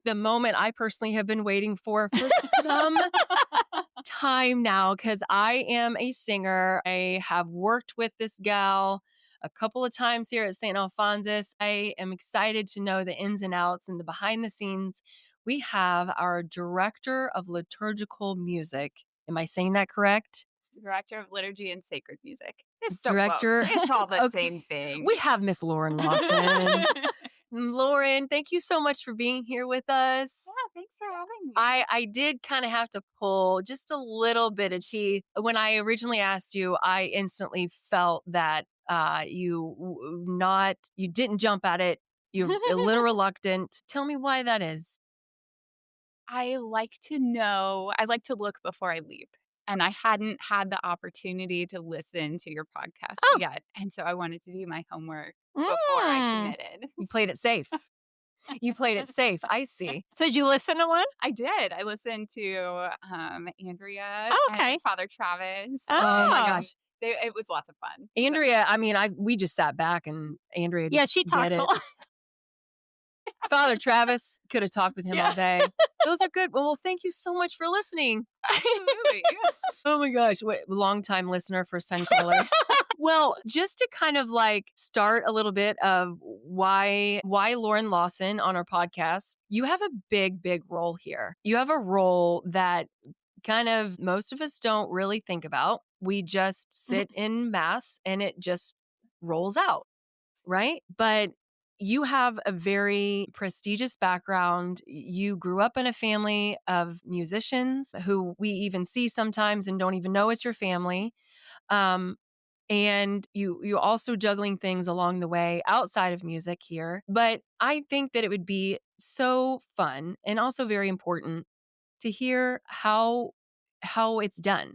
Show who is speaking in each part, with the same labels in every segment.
Speaker 1: The moment I personally have been waiting for some time now, because I am a singer. I have worked with this gal a couple of times here at St. Alphonsus. I am excited to know the ins and outs and the behind the scenes. We have our director of liturgical music. Am I saying that correct?
Speaker 2: Director of Liturgy and Sacred Music. It's so close.
Speaker 1: Director.
Speaker 2: It's all the
Speaker 1: Okay.
Speaker 2: same thing.
Speaker 1: We have Miss Lauren Lawson. Lauren, thank you so much for being here with us.
Speaker 2: Yeah, thanks for having me.
Speaker 1: I did kind of have to pull just a little bit of teeth. When I originally asked you, I instantly felt that you didn't jump at it. You're a little reluctant. Tell me why that is.
Speaker 2: I like to look before I leap. And I hadn't had the opportunity to listen to your podcast
Speaker 1: Oh.
Speaker 2: yet. And so I wanted to do my homework before I committed.
Speaker 1: You played it safe. You played it safe. I see.
Speaker 3: So did you listen to one?
Speaker 2: I did. I listened to Andrea
Speaker 3: Oh, okay.
Speaker 2: and Father Travis.
Speaker 1: Oh my gosh.
Speaker 2: It was lots of fun.
Speaker 1: Andrea, I mean, we just sat back and Andrea
Speaker 3: Yeah,
Speaker 1: just
Speaker 3: she talks
Speaker 1: did
Speaker 3: a
Speaker 1: it.
Speaker 3: lot.
Speaker 1: Father Travis, could have talked with him all day. Those are good. Well, thank you so much for listening.
Speaker 2: Absolutely.
Speaker 1: Oh my gosh. Long time listener, first time caller. Well, just to kind of like start a little bit of why Lauren Lawson on our podcast, you have a big role here. You have a role that kind of most of us don't really think about. We just sit in mass and it just rolls out, right? But you have a very prestigious background. You grew up in a family of musicians who we even see sometimes and don't even know it's your family. And you also juggling things along the way outside of music here. But I think that it would be so fun and also very important to hear how it's done.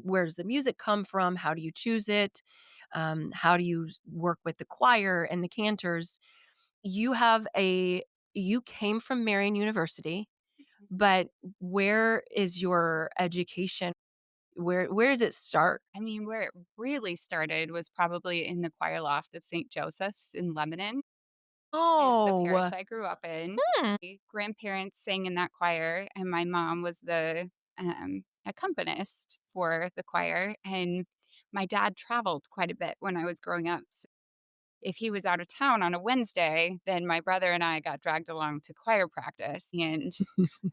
Speaker 1: Where does the music come from? How do you choose it? How do you work with the choir and the cantors? You came from Marian University, but where is your education? Where did it start?
Speaker 2: I mean, where it really started was probably in the choir loft of St. Joseph's in Lebanon. Is the parish I grew up in.
Speaker 3: Hmm.
Speaker 2: My grandparents sang in that choir, and my mom was the accompanist for the choir. And my dad traveled quite a bit when I was growing up. So if he was out of town on a Wednesday, then my brother and I got dragged along to choir practice. And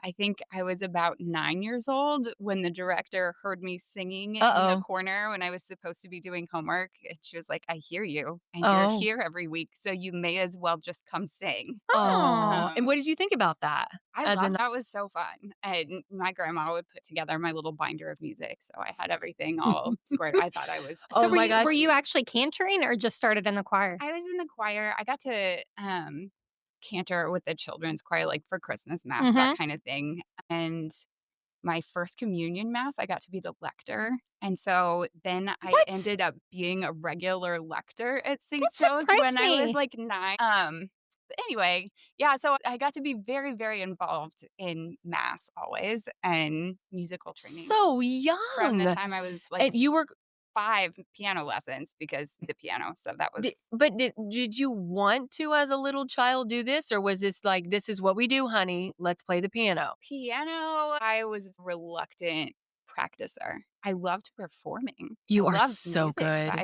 Speaker 2: I think I was about 9 years old when the director heard me singing in the corner when I was supposed to be doing homework. And she was like, I hear you. And you're here every week. So you may as well just come sing.
Speaker 1: Oh. And what did you think about that?
Speaker 2: That was so fun. And my grandma would put together my little binder of music. So I had everything all squared. I thought I was.
Speaker 3: So
Speaker 1: Oh my gosh.
Speaker 3: were you actually cantering or just started in the choir?
Speaker 2: I was in the choir. I got to cantor with the children's choir, like for Christmas mass, that kind of thing. And my first communion mass, I got to be the lector. And so then I ended up being a regular lector at St. Joe's when I was like 9. But anyway, yeah, so I got to be very, very involved in mass always and musical training.
Speaker 1: So young.
Speaker 2: From the time I was like
Speaker 1: And you were
Speaker 2: 5 piano lessons because the piano. So that was.
Speaker 1: Did you want to, as a little child, do this, or was this like, this is what we do, honey? Let's play the piano.
Speaker 2: Piano, I was a reluctant practicer. I loved performing.
Speaker 1: You
Speaker 2: I
Speaker 1: are
Speaker 2: loved
Speaker 1: so
Speaker 2: music,
Speaker 1: good.
Speaker 2: but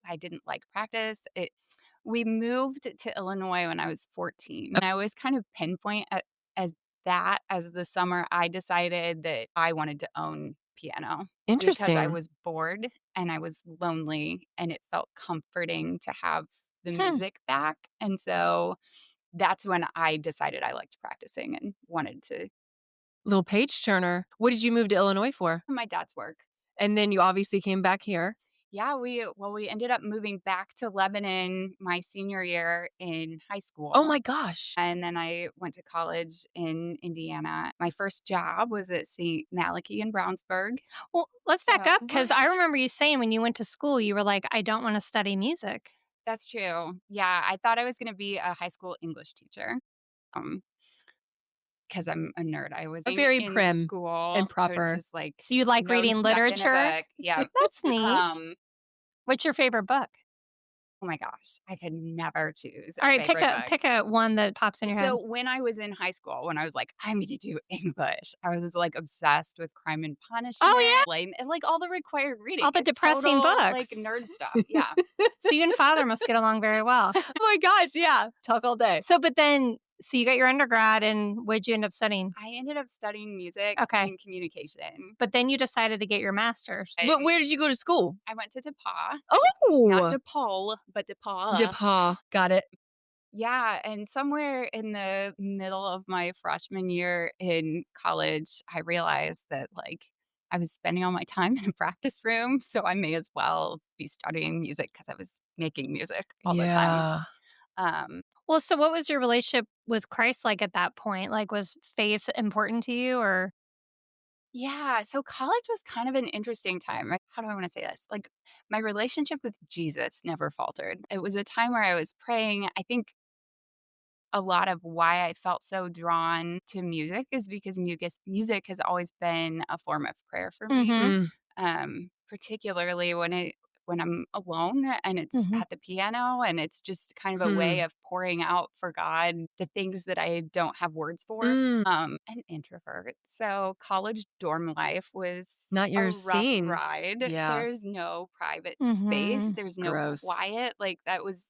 Speaker 2: I didn't like practice. We moved to Illinois when I was 14, and I always kind of pinpoint as the summer I decided that I wanted to own piano.
Speaker 1: Interesting.
Speaker 2: Because I was bored and I was lonely, and it felt comforting to have the music back. And so that's when I decided I liked practicing and wanted to.
Speaker 1: Little page turner. What did you move to Illinois for?
Speaker 2: My dad's work.
Speaker 1: And then you obviously came back here.
Speaker 2: Yeah, we ended up moving back to Lebanon my senior year in high
Speaker 1: Oh
Speaker 2: school.
Speaker 1: my gosh.
Speaker 2: And then I went to college in Indiana. My first job was at St. Malachy in Brownsburg.
Speaker 3: Well, let's back
Speaker 2: So
Speaker 3: up because I
Speaker 1: What?
Speaker 3: remember you saying when you went to school, you were like, I don't want to study music.
Speaker 2: that's true. Yeah, I thought I was gonna be a high school English teacher. Um, because I'm a nerd. I was
Speaker 1: Very
Speaker 2: in
Speaker 1: prim
Speaker 2: school,
Speaker 1: and
Speaker 2: I was
Speaker 1: proper.
Speaker 2: just like
Speaker 3: So you like
Speaker 2: nose
Speaker 3: reading
Speaker 2: stuck in a
Speaker 3: literature?
Speaker 2: book. Yeah.
Speaker 3: That's neat.
Speaker 2: Um,
Speaker 3: What's your favorite book?
Speaker 2: oh my gosh, I could never choose
Speaker 3: All
Speaker 2: a
Speaker 3: right, pick
Speaker 2: favorite
Speaker 3: a
Speaker 2: book.
Speaker 3: pick a one that pops in your head.
Speaker 2: So when I was in high school, when I was like, I'm gonna do English, I was like obsessed with Crime and
Speaker 3: Oh yeah,
Speaker 2: Punishment, like and like all the required reading.
Speaker 3: all the
Speaker 2: It's
Speaker 3: depressing
Speaker 2: total like
Speaker 3: books.
Speaker 2: nerd stuff. Yeah.
Speaker 3: So you and father must get along very well.
Speaker 1: Oh my gosh, yeah. Talk all day.
Speaker 3: So you got your undergrad, and what'd you end up studying?
Speaker 2: I ended up studying music
Speaker 3: Okay,
Speaker 2: and communication.
Speaker 3: but then you decided to get your master's.
Speaker 1: But
Speaker 2: I,
Speaker 1: where did you go to school?
Speaker 2: I went to DePauw, not
Speaker 1: Oh,
Speaker 2: DePaul, but DePauw.
Speaker 1: DePauw. Got it.
Speaker 2: Yeah, and somewhere in the middle of my freshman year in college, I realized that, like, I was spending all my time in a practice room, so I may as well be studying music because I was making music all the time.
Speaker 1: Yeah.
Speaker 2: Um,
Speaker 3: Well, so what was your relationship with Christ like at that point? Like, was faith important to you, or
Speaker 2: yeah, so college was kind of an interesting time. How do I want to say this? Like, my relationship with Jesus never faltered. It was a time where I was praying. I think a lot of why I felt so drawn to music is because music has always been a form of prayer for me,
Speaker 3: Mhm.
Speaker 1: Mm,
Speaker 2: particularly when I'm alone and it's
Speaker 3: Mhm.
Speaker 2: at the piano and it's just kind of a way
Speaker 1: hmm.
Speaker 2: of pouring out for God the things that I don't have words for.
Speaker 1: Mm.
Speaker 2: An introvert. So college dorm life was
Speaker 1: Not
Speaker 2: a
Speaker 1: your
Speaker 2: rough
Speaker 1: scene.
Speaker 2: ride.
Speaker 1: Yeah.
Speaker 2: There's no private space.
Speaker 3: Mhm.
Speaker 2: There's no
Speaker 1: Gross.
Speaker 2: quiet. Like that was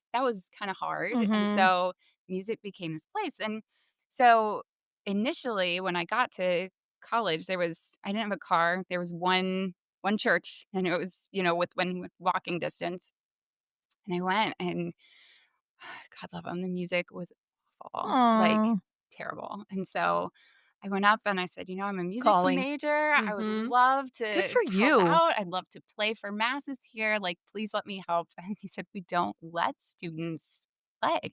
Speaker 2: kind of hard. And
Speaker 3: Mhm.
Speaker 2: so music became this place. And so initially when I got to college, I didn't have a car. There was one church and it was, with walking distance. And I went and God love them. The music was awful, like
Speaker 3: Aw.
Speaker 2: terrible. And so I went up and I said, I'm a music
Speaker 1: Calling.
Speaker 2: major. I would
Speaker 1: Mhm.
Speaker 2: love
Speaker 1: Good
Speaker 2: to
Speaker 1: for
Speaker 2: help
Speaker 1: you.
Speaker 2: out. I'd love to play for masses here. Like, please let me help. And he said, we don't let students play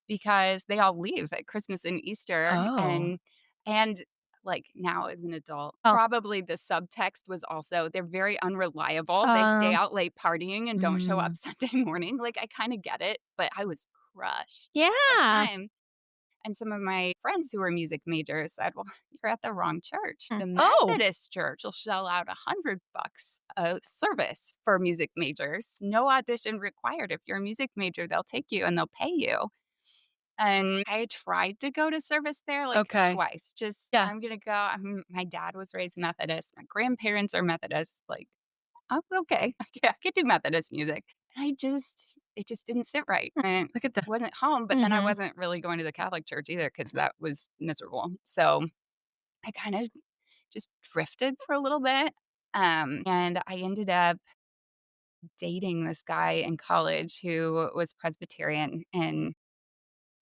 Speaker 2: because they all leave at Christmas and Easter.
Speaker 1: Oh.
Speaker 2: And like now as an adult,
Speaker 3: Oh.
Speaker 2: probably the subtext was also they're very unreliable. They stay
Speaker 3: Um,
Speaker 2: out late partying and don't show up
Speaker 1: Mm.
Speaker 2: Sunday morning. Like I kind of get it, but I was crushed at the
Speaker 3: yeah.
Speaker 2: time. And some of my friends who were music majors said, "Well, you're at the wrong church.
Speaker 3: Mm.
Speaker 2: The
Speaker 1: Oh,
Speaker 2: Methodist church will shell out $100 a service for music majors. No audition required. If you're a music major, they'll take you and they'll pay you." And I tried to go to service there like
Speaker 1: okay.
Speaker 2: twice. Just
Speaker 1: Yeah.
Speaker 2: I'm gonna go. My dad was raised Methodist. My grandparents are Methodist. Like, oh, okay, I could do Methodist music. And it just didn't sit right. And
Speaker 1: Look at the
Speaker 2: wasn't home, but then I
Speaker 3: Mhm.
Speaker 2: wasn't really going to the Catholic church either because that was miserable. So I kind of just drifted for a little bit. And I ended up dating this guy in college who was Presbyterian and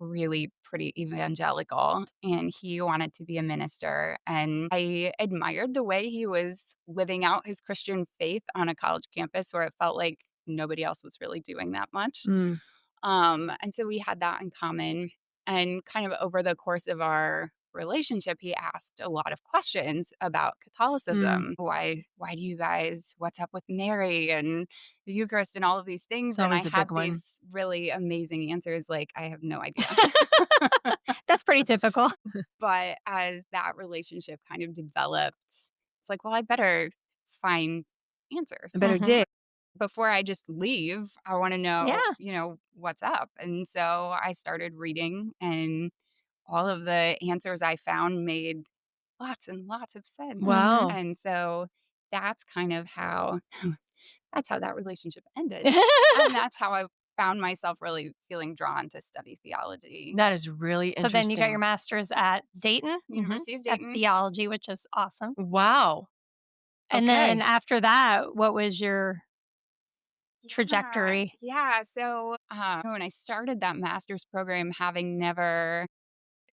Speaker 2: really pretty evangelical, and he wanted to be a minister, and I admired the way he was living out his Christian faith on a college campus where it felt like nobody else was really doing that much.
Speaker 1: Mm.
Speaker 2: And so we had that in common. And kind of over the course of our relationship, he asked a lot of questions about
Speaker 1: Mm.
Speaker 2: Catholicism. Why do you guys, what's up with Mary and the Eucharist and all of these things?
Speaker 1: It's
Speaker 2: And I
Speaker 1: always a big
Speaker 2: had
Speaker 1: one.
Speaker 2: these really amazing answers, like, I have no idea.
Speaker 3: That's pretty typical.
Speaker 2: But as that relationship kind of developed, it's like, well, I better find answers.
Speaker 1: I better
Speaker 3: Mhm.
Speaker 1: dig.
Speaker 2: Before I just leave, I want to know,
Speaker 3: Yeah.
Speaker 2: what's up. And so I started reading, and all of the answers I found made lots and lots of sense.
Speaker 3: Mhm.
Speaker 1: Wow.
Speaker 2: And so that's kind of how that's how that relationship ended. And that's how I found myself really feeling drawn to study theology.
Speaker 1: That is really
Speaker 3: So then you got your
Speaker 1: interesting.
Speaker 3: master's at Dayton,
Speaker 2: University of
Speaker 3: at
Speaker 2: Dayton.
Speaker 3: theology, which is awesome.
Speaker 1: Wow.
Speaker 3: And then
Speaker 1: Okay.
Speaker 3: after that, what was your
Speaker 2: Yeah.
Speaker 3: trajectory?
Speaker 2: Yeah. So when I started that master's program, having never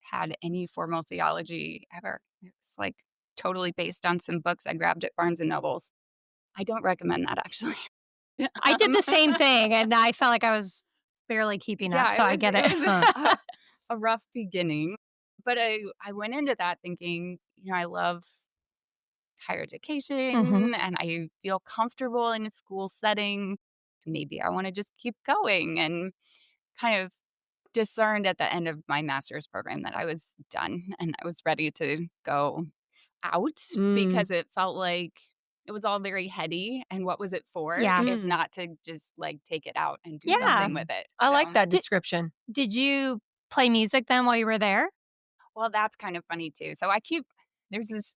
Speaker 2: had any formal theology ever, it's like totally based on some books I grabbed at Barnes and Nobles. I don't recommend that actually.
Speaker 3: I did the same
Speaker 2: Um,
Speaker 3: thing, and I felt like I was barely keeping up,
Speaker 2: yeah,
Speaker 3: so I get it.
Speaker 2: it was
Speaker 1: Huh.
Speaker 2: a rough beginning, but I went into that thinking, I love higher
Speaker 3: Mhm.
Speaker 2: education and I feel comfortable in a school setting. Maybe I want to just keep going, and kind of discerned at the end of my master's program that I was done and I was ready to go out
Speaker 1: Mm.
Speaker 2: because it felt like it was all very heady. And what was it for
Speaker 3: Yeah.
Speaker 2: if
Speaker 1: Mm.
Speaker 2: not to just like take it out and do
Speaker 3: Yeah.
Speaker 2: something with it?
Speaker 1: I like
Speaker 2: So,
Speaker 1: that
Speaker 3: Did
Speaker 1: description.
Speaker 3: did you play music then while you were there?
Speaker 2: well, that's kind of funny too. So there's this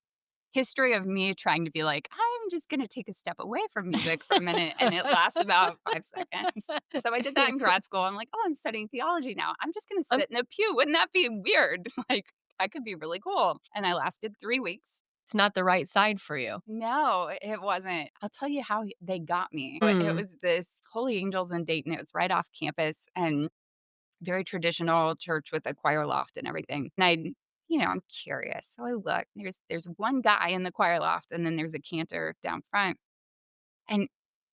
Speaker 2: history of me trying to be like, I'm just going to take a step away from music for a minute. And it lasts about 5 seconds. So I did that in grad school. I'm like, oh, I'm studying theology now. I'm just going to
Speaker 1: Um,
Speaker 2: sit in a pew. Wouldn't that be weird? Like, that could be really cool. And I lasted 3 weeks.
Speaker 1: it's not the right side for you.
Speaker 2: No, it wasn't. I'll tell you how they got me. It
Speaker 1: Mm.
Speaker 2: was this Holy Angels in Dayton. It was right off campus and very traditional church with a choir loft and everything. And I'm curious. So I look, there's one guy in the choir loft and then there's a cantor down front. And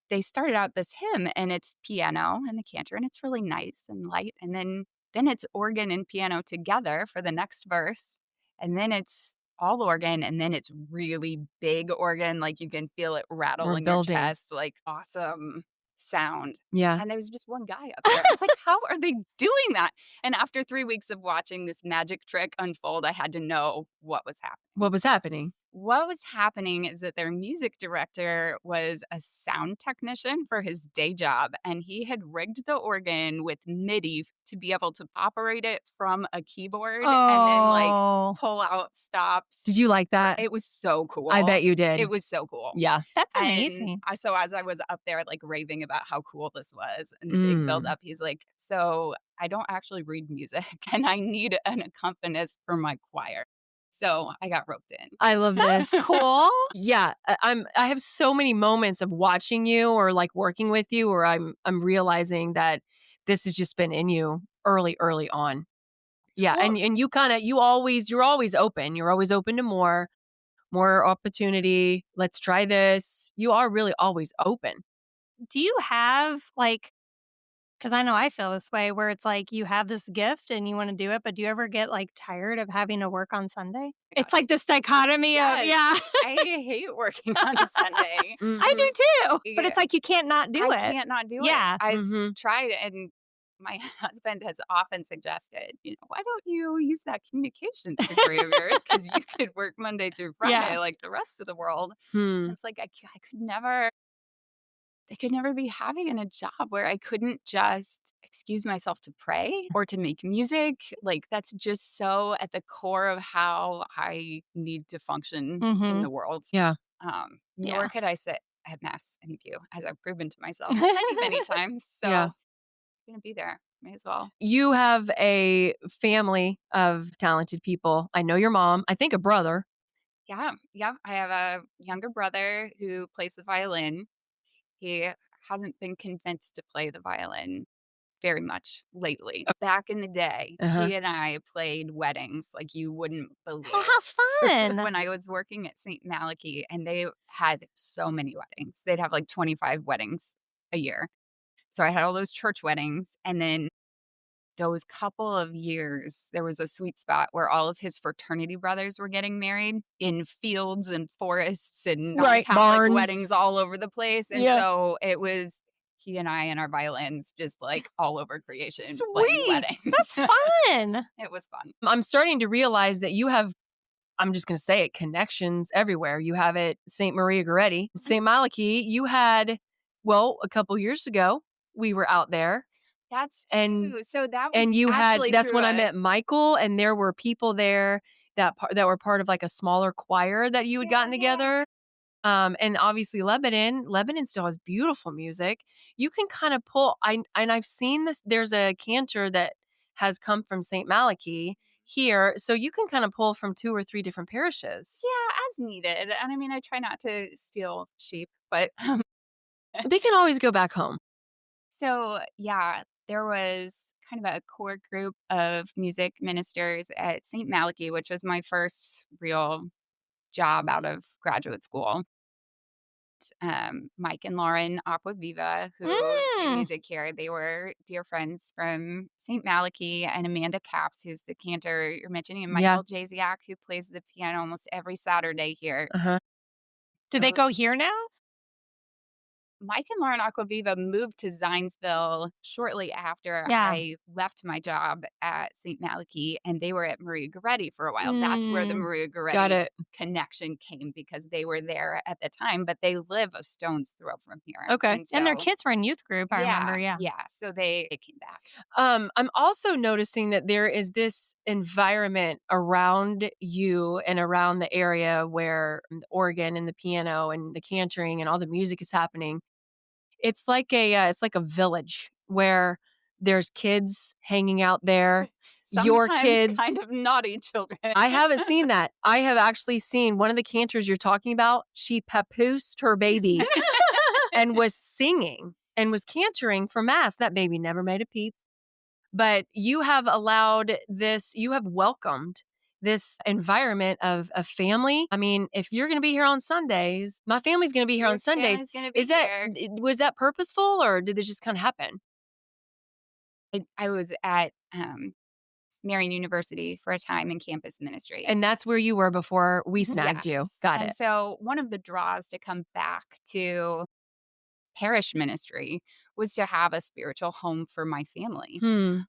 Speaker 2: they started out this hymn and it's piano and the cantor and it's really nice and light. And then it's organ and piano together for the next verse. And then it's all organ and then it's really big organ, like you can feel it rattle
Speaker 1: We're
Speaker 2: in your
Speaker 1: building.
Speaker 2: chest, like awesome sound.
Speaker 1: Yeah.
Speaker 2: And there was just one guy up there. I was like, how are they doing that? And after 3 weeks of watching this magic trick unfold, I had to know what was happening.
Speaker 1: What was happening?
Speaker 2: What was happening is that their music director was a sound technician for his day job, and he had rigged the organ with MIDI to be able to operate it from a keyboard and then like
Speaker 3: Oh,
Speaker 2: pull out stops.
Speaker 1: Did you like that?
Speaker 2: It was so cool.
Speaker 1: I bet you
Speaker 2: It
Speaker 1: did.
Speaker 2: was so cool.
Speaker 1: Yeah.
Speaker 3: that's
Speaker 2: And
Speaker 3: amazing.
Speaker 2: so as I was up there, like raving about how cool this was and the big build
Speaker 1: Mm.
Speaker 2: up, he's like, so I don't actually read music and I need an accompanist for my choir. So I got roped in.
Speaker 1: I love
Speaker 3: That's
Speaker 1: this.
Speaker 3: cool.
Speaker 1: Yeah, I have so many moments of watching you or like working with you where I'm realizing that this has just been in you early on. Yeah,
Speaker 2: Well,
Speaker 1: and you're always open. You're always open to more opportunity. Let's try this. You are really always open.
Speaker 3: Do you have, like, because I know I feel this way, where it's like you have this gift and you wanna do it, but do you ever get, like, tired of having to work on Sunday? It's
Speaker 2: gosh.
Speaker 3: like this dichotomy of
Speaker 2: Yes.
Speaker 3: yeah.
Speaker 2: I hate working on Sunday.
Speaker 3: I
Speaker 1: Mhm.
Speaker 3: do too, but
Speaker 2: Yeah,
Speaker 3: it's like you can't not do
Speaker 2: I
Speaker 3: it.
Speaker 2: can't not do it.
Speaker 3: Yeah.
Speaker 2: I've
Speaker 1: Mhm.
Speaker 2: tried it, and my husband has often suggested, why don't you use that communications degree of yours? Because you could work Monday through
Speaker 3: Yeah.
Speaker 2: Friday like the rest of the world.
Speaker 1: Hmm.
Speaker 2: It's like I could never be having in a job where I couldn't just excuse myself to pray or to make music. Like, that's just so at the core of how I need to function in
Speaker 3: Mhm.
Speaker 2: the world.
Speaker 1: Yeah.
Speaker 2: Nor
Speaker 3: Yeah.
Speaker 2: could I sit at mass in the pew, as I've proven to myself many times. So
Speaker 1: Yeah.
Speaker 2: I'm gonna be there. May as well.
Speaker 1: You have a family of talented people. I know your mom. I think a brother.
Speaker 2: Yeah, yeah. I have a younger brother who plays the violin. He hasn't been convinced to play the violin very much lately. Back in the day,
Speaker 1: Uh-huh.
Speaker 2: he and I played weddings like you wouldn't
Speaker 3: Oh,
Speaker 2: believe.
Speaker 3: how fun.
Speaker 2: When I was working at St. Malachy, and they had so many weddings. They'd have like 25 weddings a year. So I had all those church weddings, and then those couple of years, there was a sweet spot where all of his fraternity brothers were getting married in fields and forests and
Speaker 1: Right.
Speaker 2: non-Catholic weddings
Speaker 1: Barns.
Speaker 2: all over the place. And
Speaker 1: Yeah.
Speaker 2: so it was he and I and our violins just like all over creation playing
Speaker 3: Sweet.
Speaker 2: weddings.
Speaker 3: That's fun.
Speaker 2: It was fun.
Speaker 1: I'm starting to realize that you have, I'm just going to say it, connections everywhere. You have it, St. Maria Goretti, St. Malachy. You had, well, a couple years ago, we were out there
Speaker 2: That's
Speaker 1: and
Speaker 2: true. So that
Speaker 1: and
Speaker 2: was
Speaker 1: you had,
Speaker 2: actually
Speaker 1: that's
Speaker 2: through
Speaker 1: when I
Speaker 2: a
Speaker 1: met Michael, and there were people there that were part of like a smaller choir that you had
Speaker 2: yeah,
Speaker 1: gotten
Speaker 2: yeah.
Speaker 1: together. And obviously Lebanon still has beautiful music. You can kind of pull, and I've seen this, there's a cantor that has come from St. Malachy here. So you can kind of pull from 2 or 3 different parishes.
Speaker 2: Yeah, as needed. And I mean, I try not to steal sheep, but
Speaker 1: They can always go back home.
Speaker 2: so yeah, there was kind of a core group of music ministers at St. Malachy, which was my first real job out of graduate school. Mike and Lauren Aquaviva, who do
Speaker 3: Mm.
Speaker 2: music here. They were dear friends from St. Malachy, and Amanda Capps, who's the cantor you're mentioning, and
Speaker 1: Yeah.
Speaker 2: Michael Jasiak, who plays the piano almost every Saturday here.
Speaker 1: Uh-huh.
Speaker 3: Do they go here now?
Speaker 2: Mike and Lauren Aquaviva moved to Zionsville shortly after
Speaker 3: Yeah.
Speaker 2: I left my job at St. Malachy, and they were at Maria Goretti for a while. That's where the
Speaker 3: Mm.
Speaker 2: Maria
Speaker 1: Got
Speaker 2: Goretti
Speaker 1: it.
Speaker 2: connection came, because they were there at the time, but they live a stone's throw from here.
Speaker 1: Okay.
Speaker 2: And
Speaker 3: And their
Speaker 2: so,
Speaker 3: kids were in youth group, I remember, yeah.
Speaker 2: yeah. So they came back.
Speaker 1: I'm also noticing that there is this environment around you and around the area where the organ and the piano and the cantering and all the music is happening. It's like a village where there's kids hanging out there. Your
Speaker 2: Sometimes
Speaker 1: kids.
Speaker 2: kind of naughty children.
Speaker 1: I haven't seen that. I have actually seen one of the cantors you're talking about. She papoosed her baby and was singing and was cantering for mass. That baby never made a peep. But you have welcomed this environment of a family. I mean, if you're going to be here on Sundays, my family's going to be here
Speaker 2: Your
Speaker 1: on Sundays.
Speaker 2: family's gonna be here.
Speaker 1: Was that purposeful, or did this just kind of happen?
Speaker 2: I was at Marian University for a time in campus ministry.
Speaker 1: And that's where you were before we snagged you.
Speaker 2: Yes.
Speaker 1: Got
Speaker 2: And
Speaker 1: it.
Speaker 2: so one of the draws to come back to parish ministry was to have a spiritual home for my family.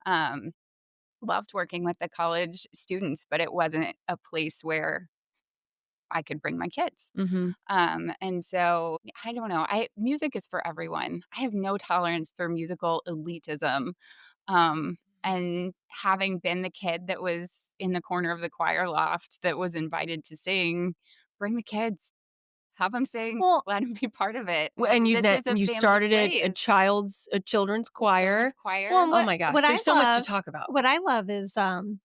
Speaker 2: Um, Loved working with the college students, but it wasn't a place where I could bring my kids.
Speaker 1: Mm-hmm.
Speaker 2: And so I don't know. Music is for everyone. I have no tolerance for musical elitism. And having been the kid that was in the corner of the choir loft that was invited to sing, bring the kids, have them sing,
Speaker 3: Well,
Speaker 2: let them be part of it.
Speaker 1: And
Speaker 2: This is a
Speaker 1: you
Speaker 2: family
Speaker 1: started
Speaker 2: place.
Speaker 1: a children's choir.
Speaker 2: Children's choir.
Speaker 3: Well,
Speaker 1: Oh my gosh, there's so much to talk about.
Speaker 3: What I love is, to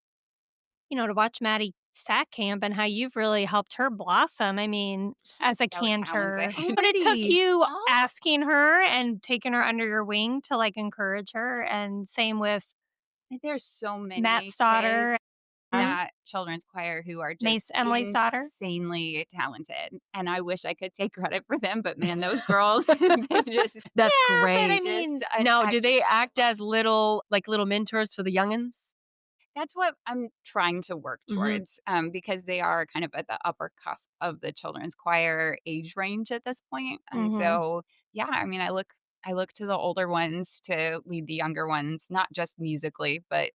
Speaker 3: watch Maddie Sack Camp and how you've really helped her blossom. I mean, as a
Speaker 2: so
Speaker 3: cantor.
Speaker 2: talented.
Speaker 3: But it took
Speaker 1: Pretty.
Speaker 3: you
Speaker 2: Oh.
Speaker 3: asking her and taking her under your wing to, encourage her, and same with
Speaker 2: There's so many
Speaker 3: Matt's daughter.
Speaker 2: kids in that children's choir who are
Speaker 3: Mace
Speaker 2: just
Speaker 3: Emily's daughter.
Speaker 2: insanely talented. And I wish I could take credit for them, but man, those girls, they just
Speaker 1: That's
Speaker 3: Yeah, but
Speaker 1: great.
Speaker 3: I mean,
Speaker 2: just an
Speaker 1: Now, do they
Speaker 2: extra
Speaker 1: act as little mentors for the youngins?
Speaker 2: That's what I'm trying to work
Speaker 1: Mhm.
Speaker 2: towards, because they are kind of at the upper cusp of the children's choir age range at this point. And
Speaker 3: Mhm.
Speaker 2: so, yeah, I mean, I look to the older ones to lead the younger ones, not just musically, but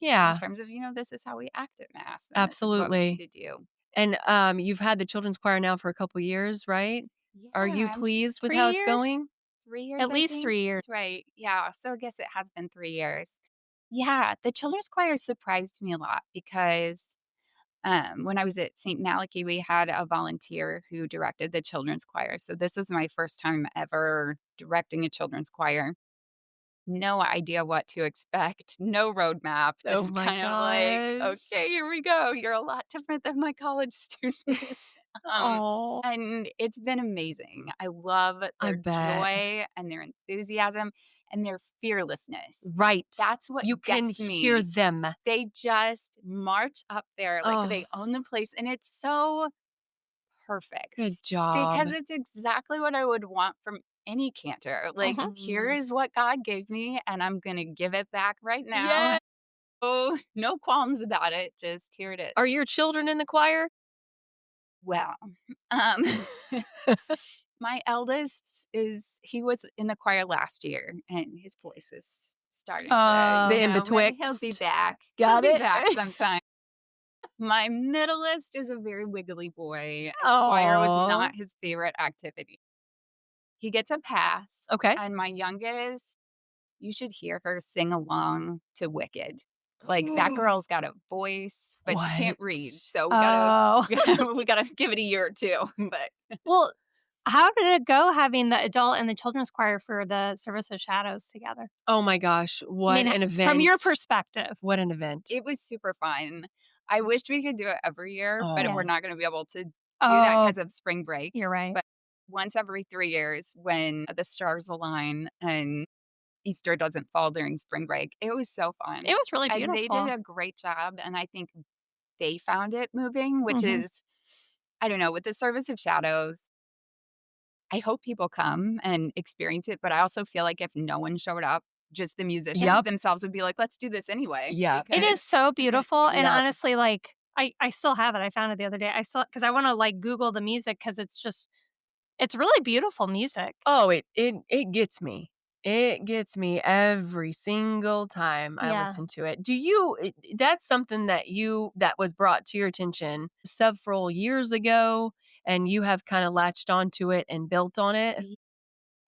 Speaker 2: in
Speaker 1: Yeah,
Speaker 2: terms of, this is how we act at mass, and this is what we
Speaker 1: absolutely.
Speaker 2: need to do.
Speaker 1: And you've had the children's choir now for a couple years, right?
Speaker 2: Yeah,
Speaker 1: Are you
Speaker 2: I'm
Speaker 1: pleased with
Speaker 3: 3
Speaker 1: how it's
Speaker 3: years?
Speaker 1: going?
Speaker 2: 3 years,
Speaker 3: At
Speaker 2: I
Speaker 3: least
Speaker 2: think.
Speaker 3: 3 years.
Speaker 2: Right. Yeah. So I guess it has been 3 years. Yeah, the children's choir surprised me a lot because when I was at St. Malachy, we had a volunteer who directed the children's choir. So this was my first time ever directing a children's choir. No idea what to expect, no roadmap,
Speaker 1: Oh
Speaker 2: just
Speaker 1: my
Speaker 2: kind of like,
Speaker 1: gosh.
Speaker 2: okay, here we go. You're a lot different than my college students.
Speaker 3: Oh.
Speaker 2: And it's been amazing. I love
Speaker 1: I
Speaker 2: their
Speaker 1: bet.
Speaker 2: joy and their enthusiasm and their fearlessness.
Speaker 1: Right.
Speaker 2: That's what
Speaker 1: You can
Speaker 2: gets me.
Speaker 1: hear them.
Speaker 2: They just march up there like
Speaker 1: Oh,
Speaker 2: they own the place, and it's so perfect
Speaker 1: good job.
Speaker 2: because it's exactly what I would want from any cantor. Like, here
Speaker 1: Mhm.
Speaker 2: is what God gave me, and I'm going to give it back right now.
Speaker 1: Yeah.
Speaker 2: Oh, no qualms about it. Just here it is.
Speaker 1: Are your children in the choir?
Speaker 2: Well, um, my eldest he was in the choir last year, and his voice is starting to,
Speaker 1: The
Speaker 2: you
Speaker 1: in
Speaker 2: know, maybe he'll be
Speaker 1: betwixt.
Speaker 2: back.
Speaker 1: Got
Speaker 2: He'll
Speaker 1: it.
Speaker 2: be back sometime. My middleest is a very wiggly boy. Choir was
Speaker 1: Aw.
Speaker 2: not his favorite activity. He gets a pass.
Speaker 1: Okay.
Speaker 2: And my youngest, you should hear her sing along to Wicked. Like, that girl's got a voice, but she can't read.
Speaker 1: What?
Speaker 2: So
Speaker 3: Oh.
Speaker 2: we gotta give it a year or two. But
Speaker 3: Well, how did it go having the adult and the children's choir for the Service of Shadows together?
Speaker 1: Oh my gosh,
Speaker 3: I
Speaker 1: what
Speaker 3: mean,
Speaker 1: an event.
Speaker 3: from your perspective.
Speaker 1: What an event.
Speaker 2: it was super fun. I wished we could do it every year, but
Speaker 1: Oh.
Speaker 2: we're not gonna be able to do that
Speaker 3: Oh,
Speaker 2: because of spring break.
Speaker 3: you're right.
Speaker 2: But once every 3 years, when the stars align and Easter doesn't fall during spring break, it was so fun.
Speaker 3: It was really
Speaker 2: And
Speaker 3: beautiful.
Speaker 2: they did a great job, and I think they found it moving, which
Speaker 3: Mhm.
Speaker 2: is, I don't know, with the Service of Shadows, I hope people come and experience it, but I also feel like if no one showed up, just the musicians
Speaker 1: Yep.
Speaker 2: themselves would be like, let's do this anyway.
Speaker 1: Yeah.
Speaker 3: It is so beautiful, and
Speaker 1: Yep.
Speaker 3: honestly, like, I still have it. I found it the other day. I still because I wanna, like, Google the music because it's really beautiful music.
Speaker 1: Oh, it gets me. It gets me every single time I
Speaker 3: Yeah.
Speaker 1: listen to it. That's something that was brought to your attention several years ago, and you have kinda latched onto it and built on it?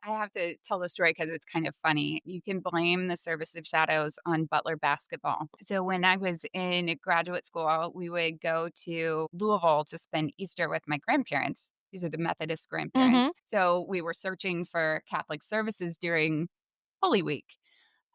Speaker 2: I have to tell the story because it's kind of funny. You can blame the Service of Shadows on Butler basketball. So when I was in graduate school, we would go to Louisville to spend Easter with my grandparents. These are the Methodist grandparents.
Speaker 3: Mhm.
Speaker 2: So we were searching for Catholic services during Holy Week.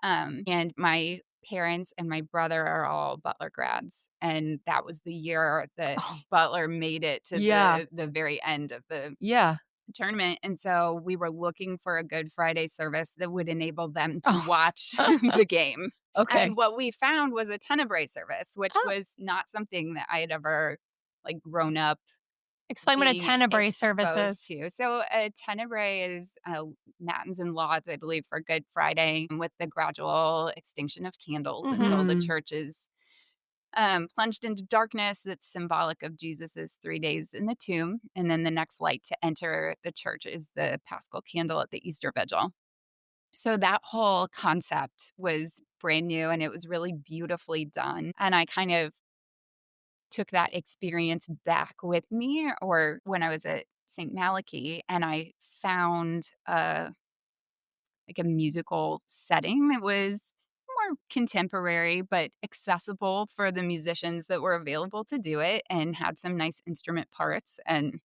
Speaker 2: And my parents and my brother are all Butler grads. And that was the year that
Speaker 3: Oh.
Speaker 2: Butler made it to
Speaker 1: Yeah.
Speaker 2: the very end of the
Speaker 1: Yeah.
Speaker 2: tournament, and so we were looking for a Good Friday service that would enable them to
Speaker 3: Oh.
Speaker 2: watch the game.
Speaker 1: Okay.
Speaker 2: And what we found was a Tenebrae service, which
Speaker 3: Oh.
Speaker 2: was not something that I had ever, like, grown up
Speaker 3: Explain what a
Speaker 2: being
Speaker 3: Tenebrae service
Speaker 2: exposed
Speaker 3: is.
Speaker 2: to. So a Tenebrae is, matins and lauds, I believe, for Good Friday with the gradual extinction of candles until the
Speaker 1: Mhm.
Speaker 2: church is plunged into darkness that's symbolic of Jesus's 3 days in the tomb. And then the next light to enter the church is the Paschal candle at the Easter Vigil. So that whole concept was brand new and it was really beautifully done. And I kind of took that experience back with me, or when I was at St. Malachy, and I found like a musical setting that was more contemporary but accessible for the musicians that were available to do it and had some nice instrument parts. And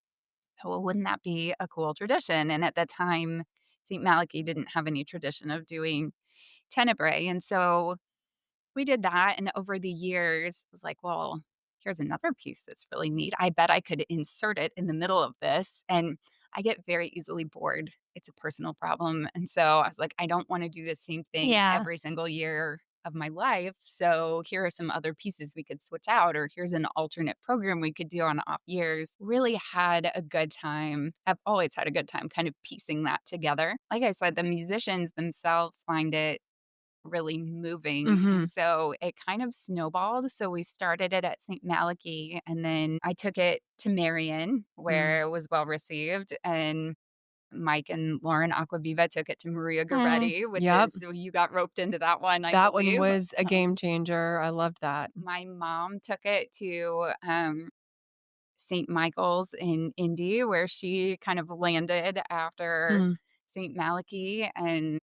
Speaker 2: well, wouldn't that be a cool tradition? And at the time, St. Malachy didn't have any tradition of doing tenebrae. And so we did that, and over the years, I was like, well, here's another piece that's really neat. I bet I could insert it in the middle of this. And I get very easily bored. It's a personal problem. And so I was like, I don't want to do the same thing
Speaker 3: Yeah.
Speaker 2: every single year of my life. So here are some other pieces we could switch out, or here's an alternate program we could do on off years. Really had a good time. I've always had a good time kind of piecing that together. Like I said, the musicians themselves find it really moving.
Speaker 1: Mhm.
Speaker 2: And so it kind of snowballed. So we started it at St. Malachy, and then I took it to Marion,
Speaker 1: Mm.
Speaker 2: where it was well received. And Mike and Lauren Aquaviva took it to Maria
Speaker 3: Mm.
Speaker 2: Goretti, which
Speaker 1: Yep.
Speaker 2: is, you got roped into that one, I
Speaker 1: That one
Speaker 2: believe.
Speaker 1: was a
Speaker 2: Um,
Speaker 1: game changer. I loved that.
Speaker 2: my mom took it to St. Michael's in Indy, where she kind of landed after
Speaker 1: Mm.
Speaker 2: St. Malachy. And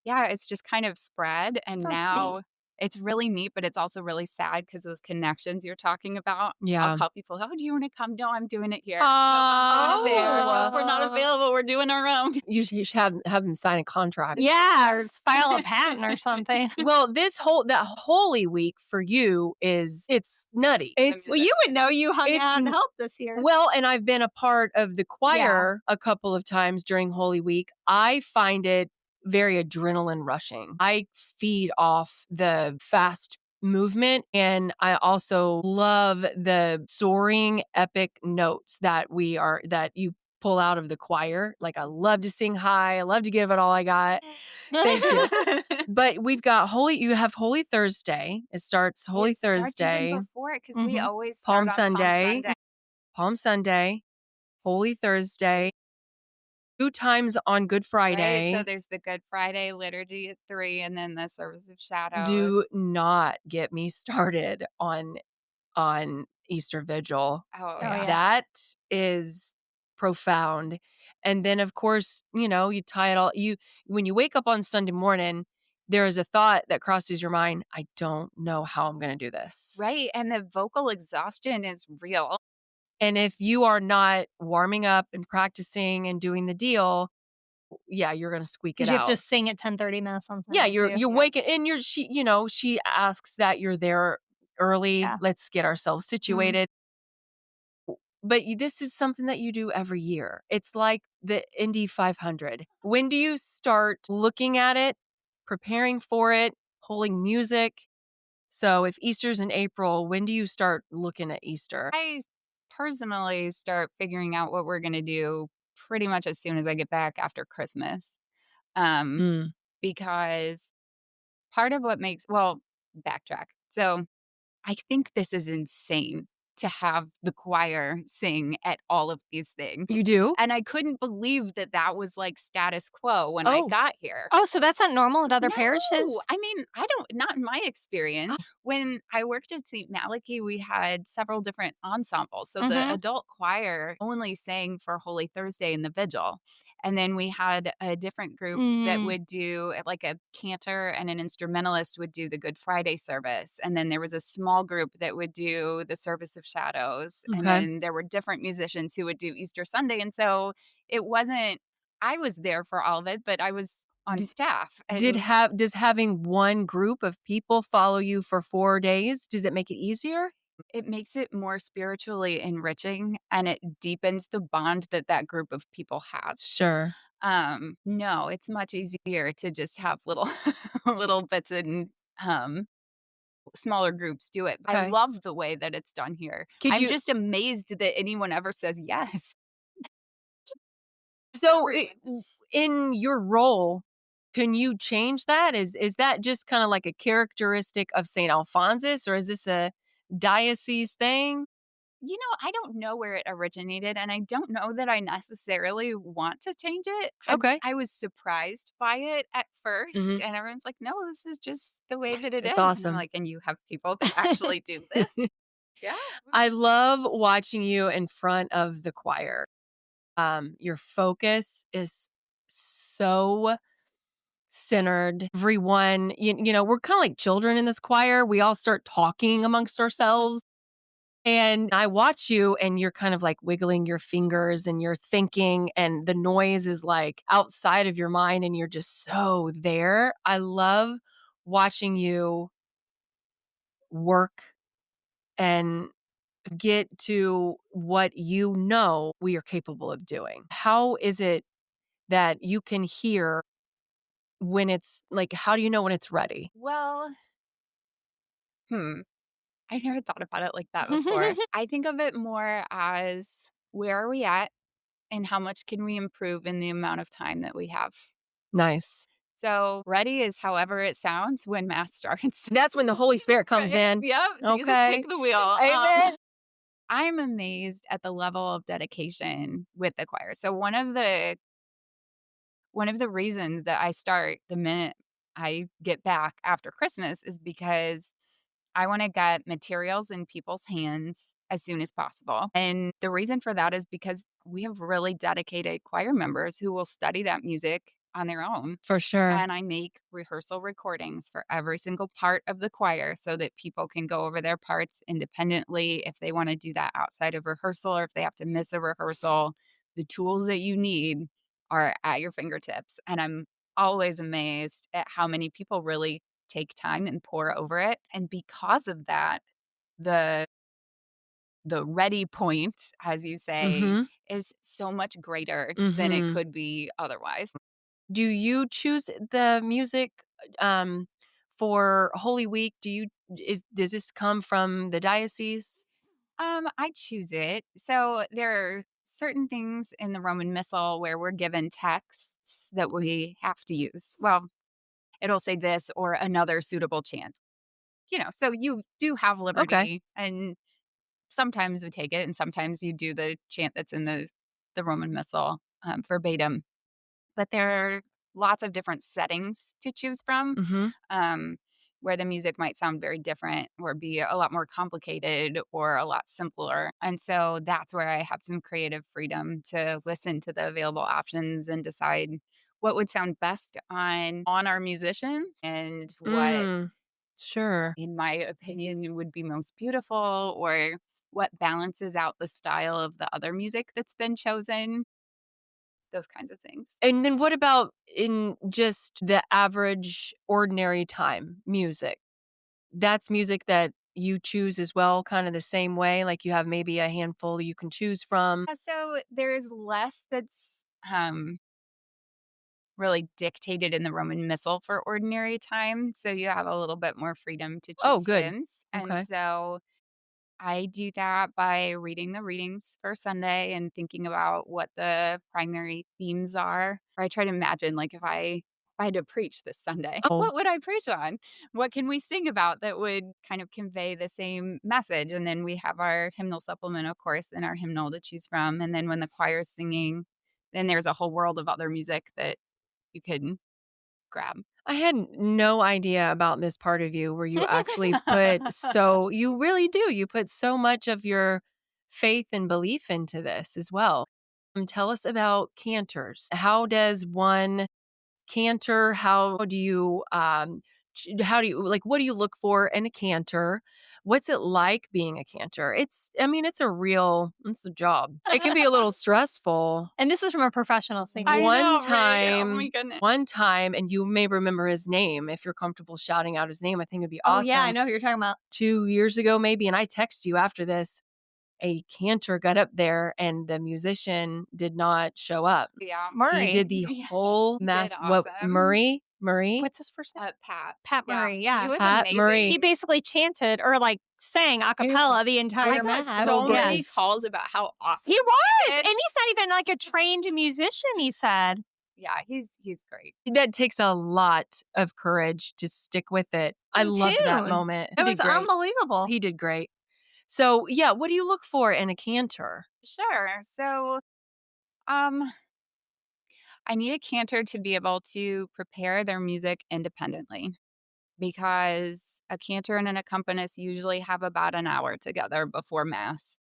Speaker 2: yeah, it's just kind of spread, and
Speaker 3: That's neat.
Speaker 2: now it's really neat, but it's also really sad because those connections you're talking about, I'll
Speaker 1: Yeah.
Speaker 2: call people, "Oh, do you wanna come?" "No, I'm doing it here." "Nope, I'm doing it there."
Speaker 3: Oh.
Speaker 2: "Nope, we're not available, we're doing our own."
Speaker 1: You should have them sign a contract.
Speaker 3: Yeah, or file a patent or something.
Speaker 1: Well, that Holy Week for you it's nutty. It's
Speaker 3: Well, you would know, you hung
Speaker 1: It's
Speaker 3: out and
Speaker 1: n-
Speaker 3: helped this year.
Speaker 1: well, and I've been a part of the choir a couple of times during Holy Week. I find it very adrenaline rushing. I feed off the fast movement, and I also love the soaring epic notes that you pull out of the choir. Like, I love to sing high. I love to give it all I got. Thank you. But you have Holy Thursday. It starts Holy
Speaker 2: It starts even
Speaker 1: Thursday,
Speaker 2: before it because we
Speaker 3: Mhm.
Speaker 2: always
Speaker 1: Palm
Speaker 2: start on Palm
Speaker 1: Sunday,
Speaker 2: Sunday.
Speaker 1: Palm Sunday, Holy Thursday, 2 times on Good
Speaker 2: Right?
Speaker 1: Friday.
Speaker 2: So there's the Good Friday liturgy at 3, and then the Service of
Speaker 1: Do
Speaker 2: Shadows.
Speaker 1: not get me started on Easter Vigil.
Speaker 2: Oh,
Speaker 3: Oh,
Speaker 2: yeah.
Speaker 3: yeah.
Speaker 1: That is profound. And then, of course, you tie it all when you wake up on Sunday morning, there is a thought that crosses your mind, "I don't know how I'm gonna do this."
Speaker 2: Right, and the vocal exhaustion is real.
Speaker 1: And if you are not warming up and practicing and doing the deal, yeah, you're gonna squeak it
Speaker 3: Because you have to
Speaker 1: out.
Speaker 3: sing at 10:30 mass on
Speaker 1: Yeah,
Speaker 3: Sunday too.
Speaker 1: you're
Speaker 2: Yeah.
Speaker 1: waking and she asks that you're there early.
Speaker 3: Yeah.
Speaker 1: Let's get ourselves situated. But this is something that you do every year. It's like the Indy 500. When do you start looking at it, preparing for it, pulling music? So if Easter's in April, when do you start looking at Easter?
Speaker 2: I personally start figuring out what we're gonna do pretty much as soon as I get back after Christmas. Um,
Speaker 1: Mm.
Speaker 2: because part of what makes well, backtrack. So I think this is insane to have the choir sing at all of these
Speaker 1: You
Speaker 2: things.
Speaker 1: do?
Speaker 2: And I couldn't believe that that was like status quo when I
Speaker 1: Oh.
Speaker 2: got here.
Speaker 3: Oh, so that's not normal at other
Speaker 2: No,
Speaker 3: parishes?
Speaker 2: I mean, I don't, not in my experience.
Speaker 1: Oh.
Speaker 2: When I worked at St. Malachy, we had several different ensembles. So the
Speaker 3: Mhm.
Speaker 2: adult choir only sang for Holy Thursday and the Vigil. And then we had a different group that
Speaker 3: Mm.
Speaker 2: would do like a cantor and an instrumentalist would do the Good Friday service. And then there was a small group that would do the Service of Shadows. And
Speaker 1: Okay.
Speaker 2: then there were different musicians who would do Easter Sunday. And so it wasn't, I was there for all of it, but I was on
Speaker 1: D
Speaker 2: staff.
Speaker 1: did
Speaker 2: And
Speaker 1: have does having one group of people follow you for 4 days, does it make it easier?
Speaker 2: it makes it more spiritually enriching and it deepens the bond that that group of people has.
Speaker 1: Sure.
Speaker 2: No, it's much easier to just have little little bits and um smaller groups do it. I
Speaker 1: Okay.
Speaker 2: love the way that it's done here.
Speaker 1: Could
Speaker 2: I'm
Speaker 1: you
Speaker 2: just amazed that anyone ever says yes.
Speaker 1: so, in your role, can you change that? Is that just kinda like a characteristic of St. Alphonsus, or is this a diocese thing?
Speaker 2: You know, I don't know where it originated, and I don't know that I necessarily want to change it.
Speaker 1: Okay.
Speaker 2: I was surprised by it at first,
Speaker 1: Mhm.
Speaker 2: and everyone's like, "No, this is just the way that it
Speaker 1: It's
Speaker 2: is." And I'm
Speaker 1: awesome.
Speaker 2: like, "And you have people that actually do this?" Yeah.
Speaker 1: I love watching you in front of the choir. Your focus is so centered. Everyone, we're kind of like children in this choir. We all start talking amongst ourselves. And I watch you and you're kind of like wiggling your fingers and you're thinking, and the noise is like outside of your mind and you're just so there. I love watching you work and get to what you know we are capable of doing. How is it that you can hear when it's like, how do you know when it's ready?
Speaker 2: Well, hmm, I never thought about it like that before. I think of it more as where are we at and how much can we improve in the amount of time that we have.
Speaker 1: Nice.
Speaker 2: So, ready is however it sounds when mass starts.
Speaker 1: That's when the Holy Spirit comes
Speaker 2: Right.
Speaker 1: in.
Speaker 2: Yep, Jesus
Speaker 1: Okay.
Speaker 2: take the wheel.
Speaker 1: Amen.
Speaker 2: I'm amazed at the level of dedication with the choir. So one of the reasons that I start the minute I get back after Christmas is because I want to get materials in people's hands as soon as possible. And the reason for that is because we have really dedicated choir members who will study that music on their own.
Speaker 1: For sure.
Speaker 2: And I make rehearsal recordings for every single part of the choir so that people can go over their parts independently if they want to do that outside of rehearsal or if they have to miss a rehearsal. The tools that you need are at your fingertips. And I'm always amazed at how many people really take time and pour over it. And because of that, the the ready point, as you say,
Speaker 1: Mhm.
Speaker 2: is so much greater than it
Speaker 1: Mhm.
Speaker 2: could be otherwise.
Speaker 1: Do you choose the music um for Holy Week? Does this come from the diocese?
Speaker 2: I choose it. So there are certain things in the Roman Missal where we're given texts that we have to use. Well, it'll say this or another suitable chant. So you do have
Speaker 1: Okay.
Speaker 2: liberty, and sometimes we take it, and sometimes you do the chant that's in the Roman Missal verbatim. But there are lots of different settings to choose from,
Speaker 1: Mhm.
Speaker 2: um, where the music might sound very different or be a lot more complicated or a lot simpler. And so that's where I have some creative freedom to listen to the available options and decide what would sound best on our musicians and what,
Speaker 1: Mm. Sure.
Speaker 2: in my opinion, would be most beautiful or what balances out the style of the other music that's been chosen, those kinds of things.
Speaker 1: And then what about in just the average ordinary time music? That's music that you choose as well, kind of the same way, like you have maybe a handful you can choose from?
Speaker 2: So there's less that's really dictated in the Roman Missal for ordinary time. So you have a little bit more freedom to
Speaker 1: Oh,
Speaker 2: choose
Speaker 1: good.
Speaker 2: hymns. And
Speaker 1: Okay.
Speaker 2: so I do that by reading the readings for Sunday and thinking about what the primary themes are. Or I try to imagine, like, if I had to preach this Sunday,
Speaker 1: Oh,
Speaker 2: what would I preach on? What can we sing about that would kind of convey the same message? And then we have our hymnal supplement, of course, and our hymnal to choose from. And then when the choir's singing, then there's a whole world of other music that you can grab.
Speaker 1: I had no idea about this part of you where you actually you really do. You put so much of your faith and belief into this as well. Tell us about cantors. How does one cantor? How do you like, what do you look for in a cantor? What's it like being a cantor? It's a job. It can be a little stressful.
Speaker 3: And this is from a professional singer.
Speaker 2: I
Speaker 1: One
Speaker 2: know, right? Oh my
Speaker 1: time,
Speaker 2: goodness.
Speaker 1: and you may remember his name if you're comfortable shouting out his name. I think it'd be
Speaker 3: Oh,
Speaker 1: awesome.
Speaker 3: yeah, I know who you're talking about.
Speaker 1: 2 years ago, maybe, and I text you after this. A cantor got up there, and the musician did not show up.
Speaker 2: Yeah.
Speaker 3: Murray.
Speaker 1: He did the
Speaker 2: Yeah,
Speaker 1: whole
Speaker 2: he
Speaker 1: mass.
Speaker 2: did
Speaker 1: What
Speaker 2: awesome.
Speaker 1: Murray?
Speaker 3: What's his first name?
Speaker 2: Pat.
Speaker 3: Pat
Speaker 2: Yeah.
Speaker 3: Murray, yeah.
Speaker 2: He was
Speaker 1: Pat
Speaker 2: amazing.
Speaker 1: Murray.
Speaker 3: He basically chanted or, like, sang a cappella the
Speaker 2: I
Speaker 3: entire
Speaker 2: got
Speaker 3: mass.
Speaker 2: so many
Speaker 1: Yes.
Speaker 2: calls about how awesome
Speaker 3: He was!
Speaker 2: did.
Speaker 3: And he's not even, like, a trained musician, he said.
Speaker 2: Yeah, he's great.
Speaker 1: That takes a lot of courage to stick with it. I
Speaker 3: In
Speaker 1: loved that
Speaker 3: tune.
Speaker 1: moment. He
Speaker 3: It
Speaker 1: did
Speaker 3: was
Speaker 1: great.
Speaker 3: unbelievable.
Speaker 1: He did great. So, yeah, what do you look for in a cantor?
Speaker 2: Sure. So, um, I need a cantor to be able to prepare their music independently because a cantor and an accompanist usually have about an hour together before mass.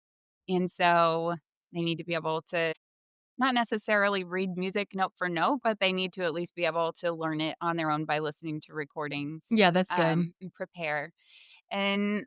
Speaker 2: And so they need to be able to not necessarily read music note for note, but they need to at least be able to learn it on their own by listening to recordings,
Speaker 1: Yeah, that's good.
Speaker 2: and prepare. And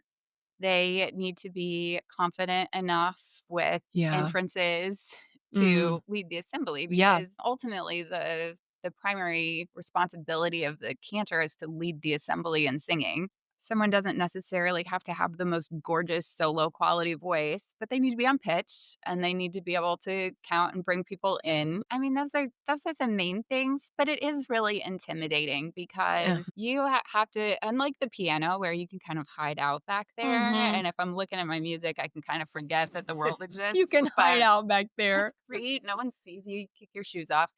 Speaker 2: they need to be confident enough with
Speaker 1: Yeah.
Speaker 2: inferences
Speaker 1: Mm.
Speaker 2: to lead the assembly
Speaker 1: Yeah.
Speaker 2: because ultimately the primary responsibility of the cantor is to lead the assembly in singing. Someone doesn't necessarily have to have the most gorgeous solo quality voice, but they need to be on pitch and they need to be able to count and bring people in. I mean, those are the main things, but it is really intimidating
Speaker 1: Yeah.
Speaker 2: because you have to, unlike the piano where you can kind of hide out back there.
Speaker 3: Mhm.
Speaker 2: And if I'm looking at my music, I can kind of forget that the world exists.
Speaker 1: You can hide
Speaker 2: but
Speaker 1: out back there.
Speaker 2: That's great. No one sees you. You kick your shoes off.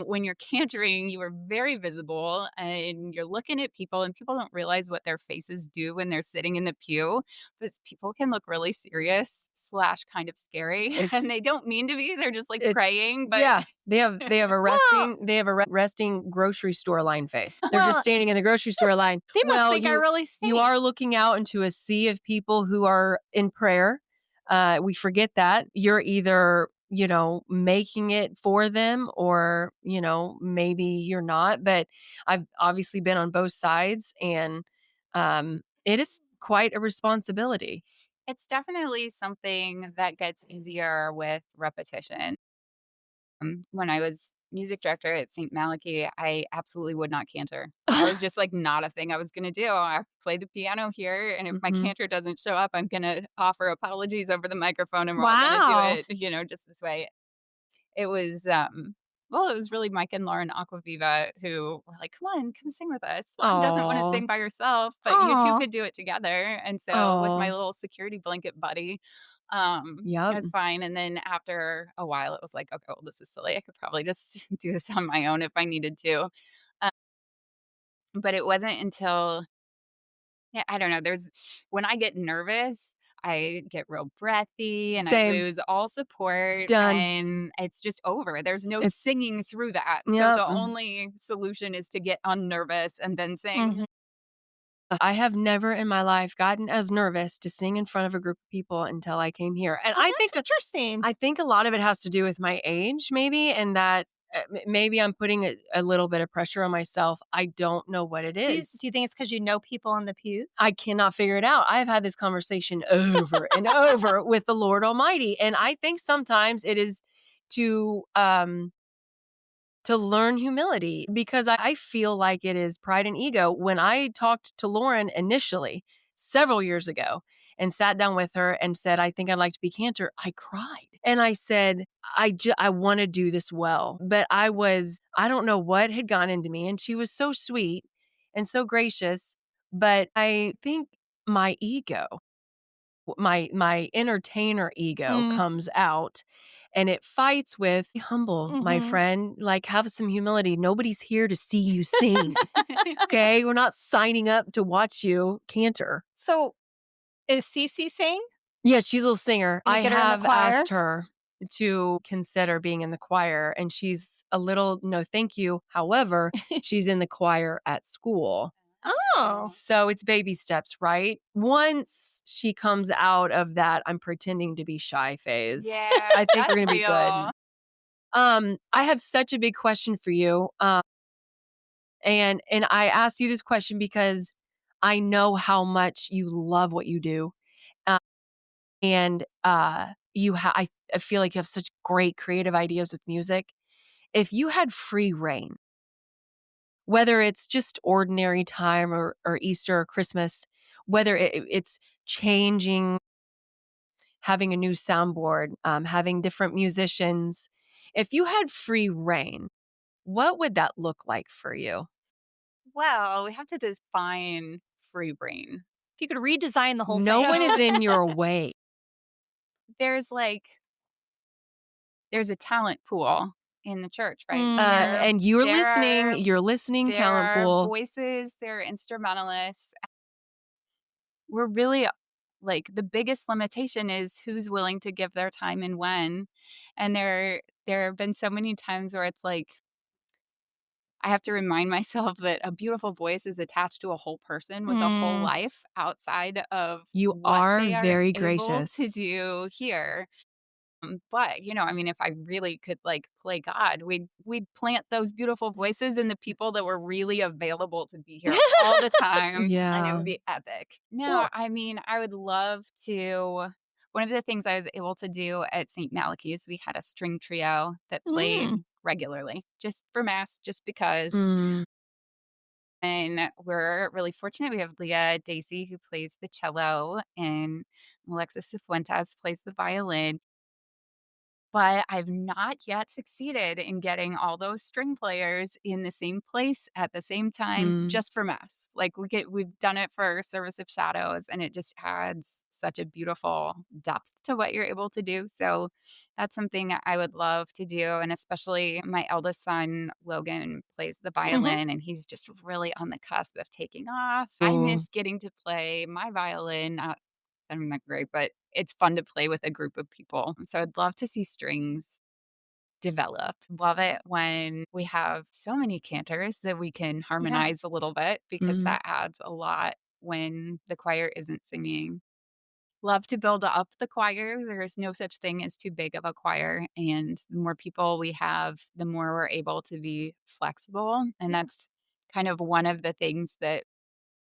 Speaker 2: When you're cantering, you are very visible and you're looking at people, and people don't realize what their faces do when they're sitting in the pew. But people can look really serious slash kind of scary, and they don't mean to be. They're just like
Speaker 1: It's
Speaker 2: praying. But
Speaker 1: yeah, they have a resting grocery store line face. They're
Speaker 3: Well,
Speaker 1: just standing in the grocery store line.
Speaker 3: They must
Speaker 1: Well,
Speaker 3: think I really sing.
Speaker 1: you are looking out into a sea of people who are in prayer. We forget that. You're either, making it for them or, maybe you're not. But I've obviously been on both sides, and it is quite a responsibility.
Speaker 2: it's definitely something that gets easier with repetition. When I was music director at St. Malachy, I absolutely would not cantor. That was just like not a thing I was going to do. I play the piano here, and if my
Speaker 1: Mhm.
Speaker 2: cantor doesn't show up, I'm going to offer apologies over the microphone, and we're all
Speaker 3: Wow.
Speaker 2: going to do it, just this way. It was, it was really Mike and Lauren Aquaviva who were like, come sing with us. Lauren doesn't want to
Speaker 1: Aw.
Speaker 2: sing by herself, but you two
Speaker 3: Aw.
Speaker 2: could do it together. And so with my
Speaker 1: Aw.
Speaker 2: little security blanket buddy, it
Speaker 1: Yep.
Speaker 2: was fine. And then after a while, it was like, okay, well, this is silly. I could probably just do this on my own if I needed to. Um, but it wasn't until, yeah, I don't know. When I get nervous, I get real breathy and I
Speaker 1: Same.
Speaker 2: lose all
Speaker 1: It's
Speaker 2: support
Speaker 1: done.
Speaker 2: and it's just over. There's no
Speaker 1: It's
Speaker 2: singing through that. So
Speaker 1: Yep.
Speaker 2: the only solution is to get unnervous and then sing.
Speaker 3: Mhm.
Speaker 1: I have never in my life gotten as nervous to sing in front of a group of people until I came here. And
Speaker 3: Oh,
Speaker 1: I think
Speaker 3: that's interesting.
Speaker 1: I think a lot of it has to do with my age, maybe, and that maybe I'm putting a little bit of pressure on myself. I don't know what it
Speaker 3: Do you
Speaker 1: is.
Speaker 3: think it's because you know people in the pews?
Speaker 1: I cannot figure it out. I've had this conversation over and over with the Lord Almighty, and I think sometimes it is to learn humility because I feel like it is pride and ego. When I talked to Lauren initially several years ago and sat down with her and said, I think I'd like to be cantor, I cried. And I said, I want to do this well. But I don't know what had gone into me. And she was so sweet and so gracious. But I think my ego my entertainer ego comes out and it fights with, "Be humble, my friend, like have some humility. Nobody's here to see you sing. Okay? We're not signing up to watch you cantor."
Speaker 3: So, is Cece sing?
Speaker 1: Yeah, she's a little singer.
Speaker 3: You
Speaker 1: I
Speaker 3: get her in the
Speaker 1: have
Speaker 3: choir?
Speaker 1: asked her to consider being in the choir, and she's a little, "No, thank you." However, she's in the choir at school.
Speaker 3: Oh.
Speaker 1: So it's baby steps, right? Once she comes out of that "I'm pretending to be shy" phase,
Speaker 2: Yeah,
Speaker 1: I think we're
Speaker 2: that's
Speaker 1: gonna be good.
Speaker 2: real.
Speaker 1: I have such a big question for you. And I asked you this question because I know how much you love what you do. Uh, and I feel like you have such great creative ideas with music. If you had free reign, whether it's just ordinary time or Easter or Christmas, whether it's changing, having a new soundboard, having different musicians, if you had free reign, what would that look like for you?
Speaker 2: Well, we have to define free brain.
Speaker 3: If you could redesign the whole
Speaker 1: No
Speaker 3: thing.
Speaker 1: one is in your way.
Speaker 2: There's there's a talent pool in the church, right?
Speaker 1: And you're listening,
Speaker 2: There
Speaker 1: talent
Speaker 2: are
Speaker 1: pool.
Speaker 2: voices, there are instrumentalists. We're really the biggest limitation is who's willing to give their time and when. And there have been so many times where it's like I have to remind myself that a beautiful voice is attached to a whole person with a whole life outside of
Speaker 1: You
Speaker 2: what
Speaker 1: are
Speaker 2: they are
Speaker 1: very
Speaker 2: able to
Speaker 1: gracious.
Speaker 2: do here. But, I mean, if I really could play God, we'd plant those beautiful voices in the people that were really available to be here all the time, and it
Speaker 1: Yeah.
Speaker 2: would be epic. No,
Speaker 3: Well,
Speaker 2: I mean, I would love to. One of the things I was able to do at St. Malachi's, we had a string trio that played regularly, just for mass, just because.
Speaker 1: Mm,
Speaker 2: And we're really fortunate. We have Leah Daisy who plays the cello, and Alexis Cifuentes plays the violin. But I've not yet succeeded in getting all those string players in the same place at the same time
Speaker 1: mm.
Speaker 2: just for mass. We've done it for Service of Shadows and it just adds such a beautiful depth to what you're able to do. So that's something I would love to do, and especially my eldest son Logan plays the violin and he's just really on the cusp of taking off. I
Speaker 1: Ooh.
Speaker 2: miss getting to play my violin. I'm not great, but it's fun to play with a group of people. So I'd love to see strings develop. Love it when we have so many cantors that we can
Speaker 3: yeah.
Speaker 2: harmonize a little bit because
Speaker 1: Mhm.
Speaker 2: that adds a lot when the choir isn't singing. Love to build up the choir. There's no such thing as too big of a choir. And the more people we have, the more we're able to be flexible. And
Speaker 3: Yeah.
Speaker 2: that's kind of one of the things that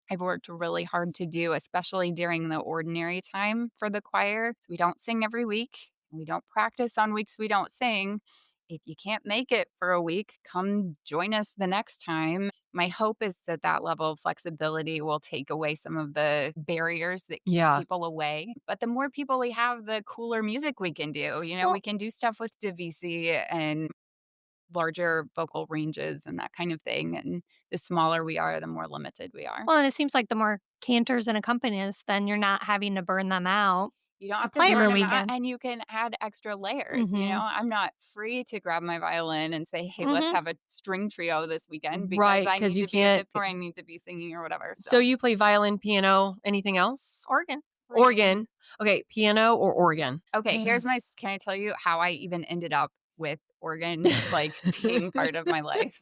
Speaker 2: I've worked really hard to do, especially during the ordinary time for the choir. So we don't sing every week. We don't practice on weeks we don't sing. If you can't make it for a week, come join us the next time. My hope is that that level of flexibility will take away some of the barriers that keep
Speaker 1: Yeah.
Speaker 2: people away. But the more people we have, the cooler music we can do. We
Speaker 3: Well,
Speaker 2: can do stuff with Divisi and larger vocal ranges and that kind of thing. And the smaller we are, the more limited we are.
Speaker 3: and it seems like the more cantors and accompanists, then you're not having to burn them out
Speaker 2: You don't
Speaker 3: to
Speaker 2: have to
Speaker 3: play
Speaker 2: burn
Speaker 3: every
Speaker 2: them out,
Speaker 3: weekend.
Speaker 2: and you can add extra layers.
Speaker 3: Mhm.
Speaker 2: I'm not free to grab my violin and say, "Hey, let's
Speaker 3: Mhm.
Speaker 2: have a string trio this weekend," because
Speaker 1: Right,
Speaker 2: I
Speaker 1: because
Speaker 2: need
Speaker 1: you
Speaker 2: to be at
Speaker 1: can't.
Speaker 2: the or I need to be singing or whatever.
Speaker 1: So
Speaker 2: So
Speaker 1: you play violin, piano, anything else?
Speaker 3: Organ.
Speaker 1: Organ. Okay, piano or organ?
Speaker 2: okay, can I tell you how I even ended up with organ being part of my life?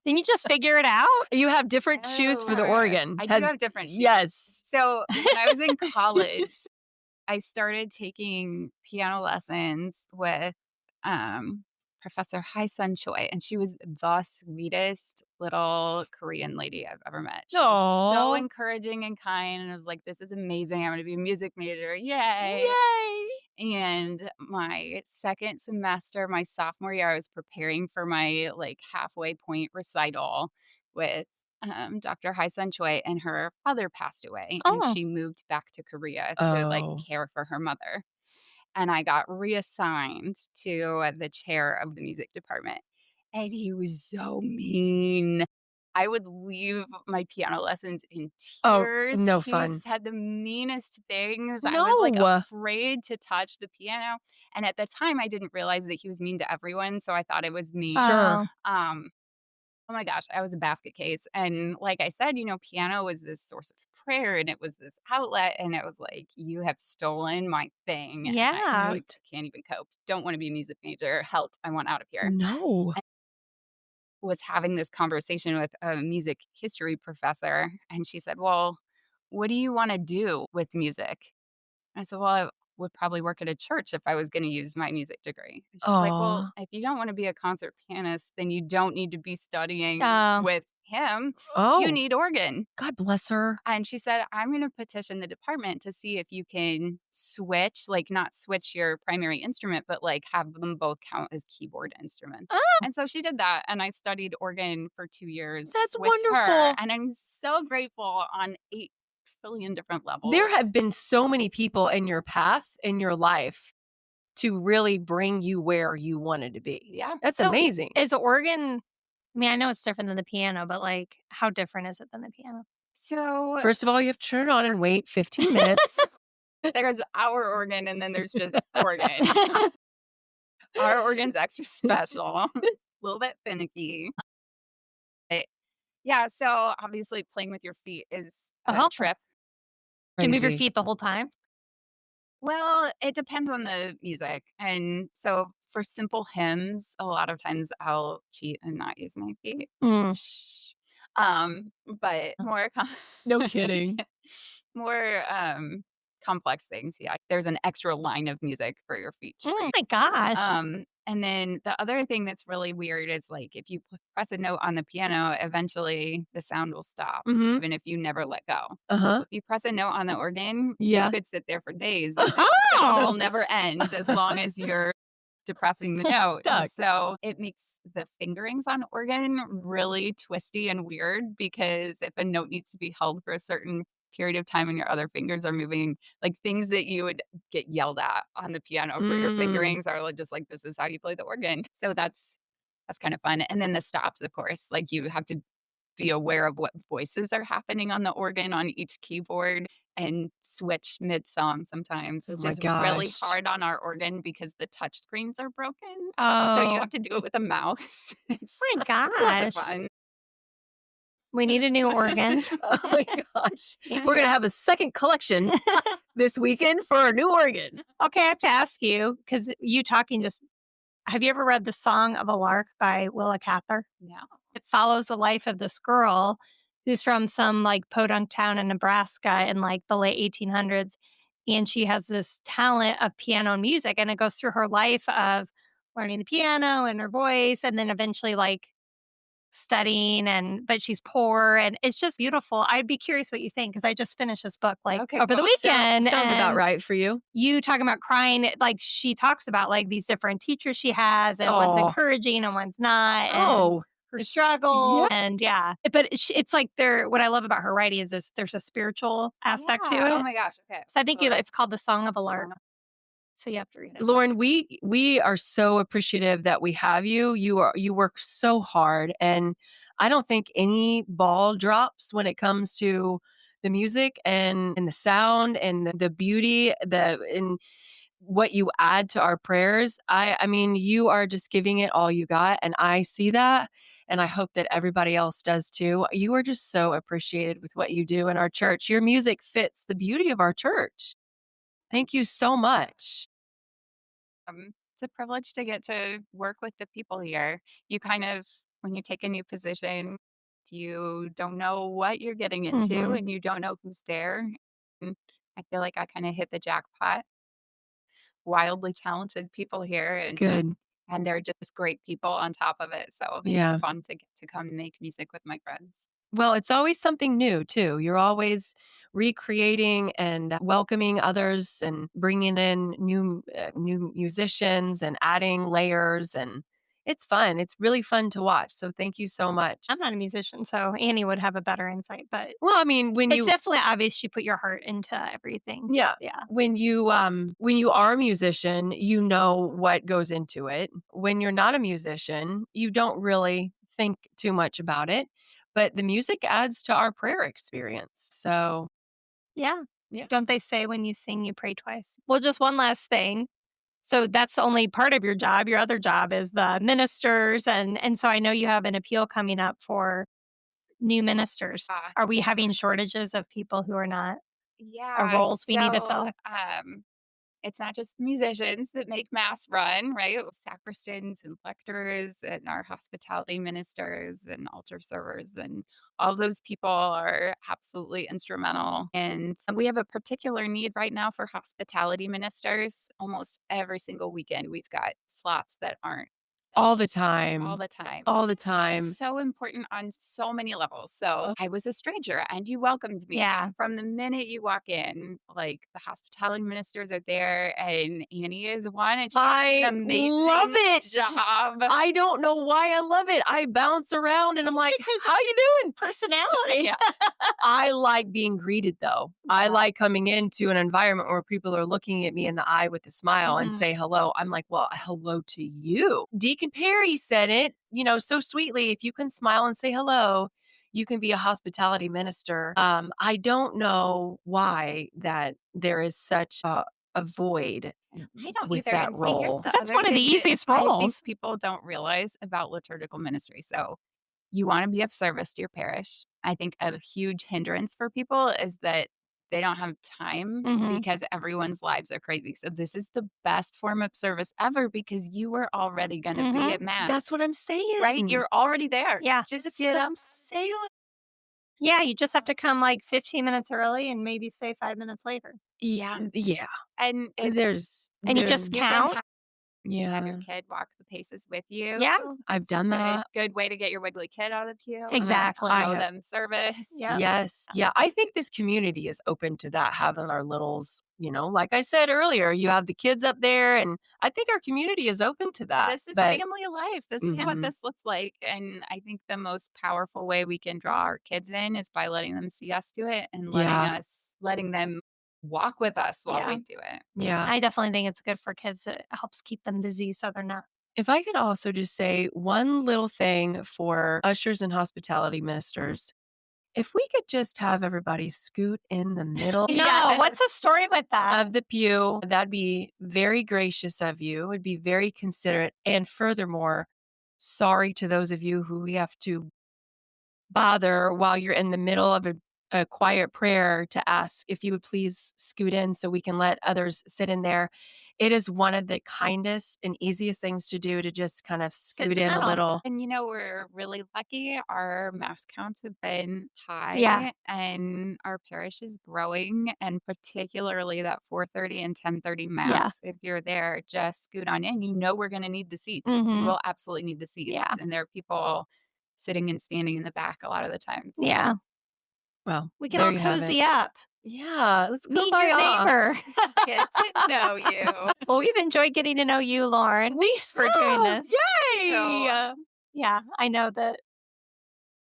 Speaker 3: Didn't you just figure it out?
Speaker 1: You have different shoes for the
Speaker 2: Oh,
Speaker 1: organ.
Speaker 2: I do
Speaker 1: Has
Speaker 2: have different shoes.
Speaker 1: Yes.
Speaker 2: So when I was in college, I started taking piano lessons with Professor Sun Choi, and she was the sweetest little Korean lady I've ever met. She was so
Speaker 1: Aw.
Speaker 2: encouraging and kind, and I was like, "This is amazing! I'm going to be a music major! Yay!"
Speaker 1: Yay.
Speaker 2: And my second semester, my sophomore year, I was preparing for my halfway point recital with Dr. Sun Choi, and her father passed away, and
Speaker 3: Oh.
Speaker 2: she moved back to Korea to
Speaker 1: Oh.
Speaker 2: care for her mother. And I got reassigned to the chair of the music department, and he was so mean. I would leave my piano lessons in
Speaker 1: Oh,
Speaker 2: tears.
Speaker 1: no
Speaker 2: He
Speaker 1: fun.
Speaker 2: said the meanest things. I was, like,
Speaker 1: No.
Speaker 2: afraid to touch the piano, and at the time, I didn't realize that he was mean to everyone, so I thought it was me.
Speaker 1: Sure.
Speaker 3: Oh,
Speaker 2: Um, oh my gosh, I was a basket case, and like I said, piano was this source of prayer, and it was this outlet, and it was like, "You have stolen my thing." And I was
Speaker 3: yeah.
Speaker 2: like,
Speaker 1: Right.
Speaker 2: "Can't even cope. Don't wanna be a music major. Help. I want out of here."
Speaker 1: No.
Speaker 2: Was having this conversation with a music history professor, and she said, "Well, what do you wanna do with music?" I said, "Well, I would probably work at a church if I was gonna use my music degree." And she's like, "Well,
Speaker 1: Aw.
Speaker 2: if you don't wanna be a concert pianist, then you don't need to be studying
Speaker 3: Oh,
Speaker 2: with him. You
Speaker 1: Oh,
Speaker 2: need organ."
Speaker 1: God bless her.
Speaker 2: And she said, "I'm gonna petition the department to see if you can switch, like, not switch your primary instrument, but, like, have them both count as keyboard instruments."
Speaker 3: oh,
Speaker 2: And so she did that, and I studied organ for 2 years
Speaker 1: That's
Speaker 2: with her,
Speaker 1: wonderful.
Speaker 2: and I'm so grateful on 8 trillion different
Speaker 1: There have
Speaker 2: levels.
Speaker 1: been so many people in your path, in your life, to really bring you where you wanted to be.
Speaker 2: Yeah.
Speaker 1: That's
Speaker 3: so
Speaker 1: amazing.
Speaker 3: is organ? I mean, I know it's different than the piano, but like, how different is it than the piano?
Speaker 2: So,
Speaker 1: First of all, you have to turn it on and wait 15 minutes.
Speaker 2: there's our organ, and then there's just organ. Our organ's extra special, a little bit finicky. But, yeah, so obviously playing with your feet is a
Speaker 3: Oh,
Speaker 2: trip.
Speaker 3: do you move your
Speaker 1: Crazy.
Speaker 3: feet the whole time?
Speaker 2: Well, it depends on the music, and so for simple hymns, a lot of times I'll cheat and not use my feet.
Speaker 3: Mm.
Speaker 2: Shh. But more
Speaker 1: No kidding.
Speaker 2: more, complex things, yeah, there's an extra line of music for your feet to
Speaker 3: Oh
Speaker 2: read.
Speaker 3: my gosh.
Speaker 2: And then the other thing that's really weird is, like, if you press a note on the piano, eventually the sound will stop,
Speaker 1: Mhm.
Speaker 2: even if you never let go.
Speaker 1: Uh-huh.
Speaker 2: If you press a note on the organ, you
Speaker 1: Yeah.
Speaker 2: could sit there for days, and the sound will
Speaker 1: Oh!
Speaker 2: never end as long as you're depressing the note, and
Speaker 1: Stuck.
Speaker 2: so it makes the fingerings on organ really twisty and weird because if a note needs to be held for a certain period of time and your other fingers are moving, like, things that you would get yelled at on the piano for your
Speaker 1: Mm.
Speaker 2: fingerings are, like, just like, "This is how you play the organ." So that's kind of fun, and then the stops, of course, like, you have to be aware of what voices are happening on the organ on each keyboard and switch mid-song sometimes,
Speaker 1: Oh
Speaker 2: which
Speaker 1: my
Speaker 2: is really
Speaker 1: gosh.
Speaker 2: hard on our organ because the touch screens are broken. So you
Speaker 3: Oh
Speaker 2: have to do it with a mouse.
Speaker 3: my
Speaker 2: It's lots of
Speaker 3: gosh.
Speaker 2: fun.
Speaker 3: We need a new organ.
Speaker 1: Oh my gosh. We're gonna have a second collection this weekend for a new organ.
Speaker 3: Okay, I have to ask you because you talking just. Have you ever read The Song of a Lark by Willa Cather?
Speaker 2: No.
Speaker 3: It follows the life of this girl who's from some like podunk town in Nebraska in like the late 1800s. And she has this talent of piano and music. And it goes through her life of learning the piano and her voice, and then eventually like studying but she's poor and it's just beautiful. I'd be curious what you think because I just finished this book like
Speaker 2: Okay,
Speaker 3: over the
Speaker 2: cool.
Speaker 3: weekend.
Speaker 1: Sounds about
Speaker 3: and
Speaker 1: right for you.
Speaker 3: you talking about crying, like she talks about like these different teachers she has, and one's
Speaker 1: Oh.
Speaker 3: encouraging and one's not, and
Speaker 1: Oh.
Speaker 3: her
Speaker 1: It's
Speaker 3: struggle,
Speaker 1: yeah.
Speaker 3: and yeah. But it's like there. What I love about her writing is this: there's a spiritual aspect to
Speaker 2: Yeah. Oh
Speaker 3: it.
Speaker 2: my gosh. Okay.
Speaker 3: So I think
Speaker 2: Totally.
Speaker 3: it's called "The Song of a Lark." So you have to read it.
Speaker 1: Lauren, we are so appreciative that we have you. You work so hard, and I don't think any ball drops when it comes to the music and the sound and the beauty and what you add to our prayers. I mean, you are just giving it all you got, and I see that, and I hope that everybody else does too. You are just so appreciated with what you do in our church. Your music fits the beauty of our church. Thank you so much.
Speaker 2: It's a privilege to get to work with the people here. You kind of, when you take a new position, you don't know what you're getting into
Speaker 3: Hmm.
Speaker 2: and you don't know who's there. And I feel like I kind of hit the jackpot. Wildly talented people here,
Speaker 1: Good.
Speaker 2: and they're just great people on top of it. So it's
Speaker 1: Yeah.
Speaker 2: fun to get to come and make music with my friends.
Speaker 1: Well, it's always something new too. You're always recreating and welcoming others and bringing in new musicians and adding layers, and it's fun. It's really fun to watch. So thank you so much.
Speaker 3: I'm not a musician, so Annie would have a better insight. But
Speaker 1: Well, I mean,
Speaker 3: it's definitely obvious you put your heart into everything.
Speaker 1: yeah,
Speaker 3: Yeah.
Speaker 1: when you are a musician, you know what goes into it. When you're not a musician, you don't really think too much about it. but the music adds to our prayer experience. So,
Speaker 3: Yeah.
Speaker 1: Yeah.
Speaker 3: Don't they say when you sing, you pray twice? Well, just one last thing. So that's only part of your job. Your other job is the ministers. And so I know you have an appeal coming up for new ministers. Are we having shortages of people who are not roles we need to fill?
Speaker 2: It's not just musicians that make Mass run, right? Sacristans and lectors and our hospitality ministers and altar servers and all those people are absolutely instrumental. And so we have a particular need right now for hospitality ministers. Almost every single weekend, we've got slots that aren't
Speaker 1: all the time.
Speaker 2: all the time.
Speaker 1: All the time.
Speaker 2: So important on so many levels. So I was a stranger and you welcomed me.
Speaker 3: Yeah.
Speaker 2: From the minute you walk in, like the hospitality ministers are there and Annie is one and she does
Speaker 1: I
Speaker 2: an amazing
Speaker 1: love it.
Speaker 2: job.
Speaker 1: I don't know why I love it. I bounce around and I'm like, how you doing?
Speaker 3: Personality.
Speaker 2: Yeah.
Speaker 1: I like being greeted though. I like coming into an environment where people are looking at me in the eye with a smile and
Speaker 3: Mhm.
Speaker 1: say hello. I'm like, well, hello to you. Deacon Perry said it, so sweetly. If you can smile and say hello, you can be a hospitality minister. I don't know why that there is such a void
Speaker 2: I don't
Speaker 1: with
Speaker 2: either.
Speaker 1: that
Speaker 2: And see, here's
Speaker 1: role.
Speaker 2: the
Speaker 3: That's
Speaker 2: other
Speaker 3: one of the
Speaker 2: thing that
Speaker 3: easiest
Speaker 2: I
Speaker 3: roles.
Speaker 2: think people don't realize about liturgical ministry. So you want to be of service to your parish. I think a huge hindrance for people is that they don't have time
Speaker 3: Mhm.
Speaker 2: because everyone's lives are crazy. So this is the best form of service ever because you were already going to be
Speaker 3: Mhm.
Speaker 2: at Mass.
Speaker 1: That's what I'm saying.
Speaker 2: right. You're already there.
Speaker 3: Yeah.
Speaker 1: Just get up, say
Speaker 3: Yeah, you just have to come like 15 minutes early and maybe stay 5 minutes later.
Speaker 1: yeah. Yeah.
Speaker 2: And it's,
Speaker 3: And you
Speaker 1: there's
Speaker 3: just
Speaker 2: you can
Speaker 3: count?
Speaker 2: have
Speaker 1: yeah.
Speaker 2: your kid walk the paces with you.
Speaker 3: Yeah.
Speaker 1: I've
Speaker 2: It's a
Speaker 1: done that.
Speaker 2: good way to get your wiggly kid out of queue.
Speaker 3: Exactly.
Speaker 2: Show them service.
Speaker 3: Yep.
Speaker 1: Yes. Yeah. I think this community is open to that, having our littles, like I said earlier, you have the kids up there, and I think our community is open to that.
Speaker 2: This is
Speaker 1: But
Speaker 2: family life. This is what
Speaker 1: Mhm.
Speaker 2: this looks like. And I think the most powerful way we can draw our kids in is by letting them see us do it and
Speaker 1: Yeah.
Speaker 2: letting them walk with us while
Speaker 3: Yeah.
Speaker 2: we do it.
Speaker 1: Yeah.
Speaker 3: I definitely think it's good for kids. It helps keep them busy so they're not.
Speaker 1: If I could also just say one little thing for ushers and hospitality ministers, if we could just have everybody scoot in the middle
Speaker 3: No,
Speaker 2: Yes.
Speaker 3: what's the story with that?
Speaker 1: of the pew, that'd be very gracious of you. It'd be very considerate. And furthermore, sorry to those of you who we have to bother while you're in the middle of a quiet prayer to ask if you would please scoot in so we can let others sit in there. It is one of the kindest and easiest things to do, to just kind of scoot in a
Speaker 3: middle.
Speaker 1: little.
Speaker 2: And we're really lucky. Our mass counts have been high
Speaker 3: Yeah.
Speaker 2: and our parish is growing. And particularly that 4:30 and 10:30 mass. If you're there, just scoot on in. We're going to need the seats.
Speaker 3: Mhm.
Speaker 2: We'll absolutely need the seats.
Speaker 3: Yeah.
Speaker 2: And there are people sitting and standing in the back a lot of the times. So
Speaker 3: Yeah.
Speaker 1: Well,
Speaker 3: We can
Speaker 1: there
Speaker 3: all
Speaker 1: you have it.
Speaker 3: cozy up.
Speaker 1: Yeah, let's go
Speaker 3: Meet
Speaker 1: by
Speaker 3: your
Speaker 1: off.
Speaker 3: neighbor.
Speaker 2: get to know you.
Speaker 3: Well, we've enjoyed getting to know you, Lauren. Thanks for doing this.
Speaker 1: Yay!
Speaker 2: So-
Speaker 3: Yeah, I know that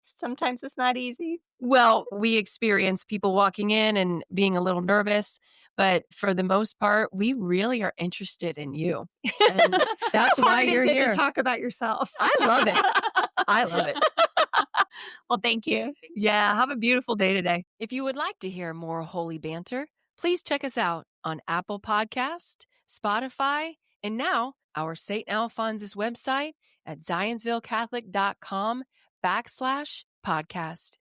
Speaker 3: sometimes it's not easy.
Speaker 1: Well, we experience people walking in and being a little nervous, but for the most part, we really are interested in you. And that's
Speaker 3: How
Speaker 1: why
Speaker 3: hard is
Speaker 1: you're
Speaker 3: it
Speaker 1: here.
Speaker 3: to talk about yourself.
Speaker 1: I love it. I love it.
Speaker 3: Well, thank you.
Speaker 1: Yeah, have a beautiful day today. If you would like to hear more holy banter, please check us out on Apple Podcast, Spotify, and now our St. Alphonsus website at zionsvillecatholic.com/podcast.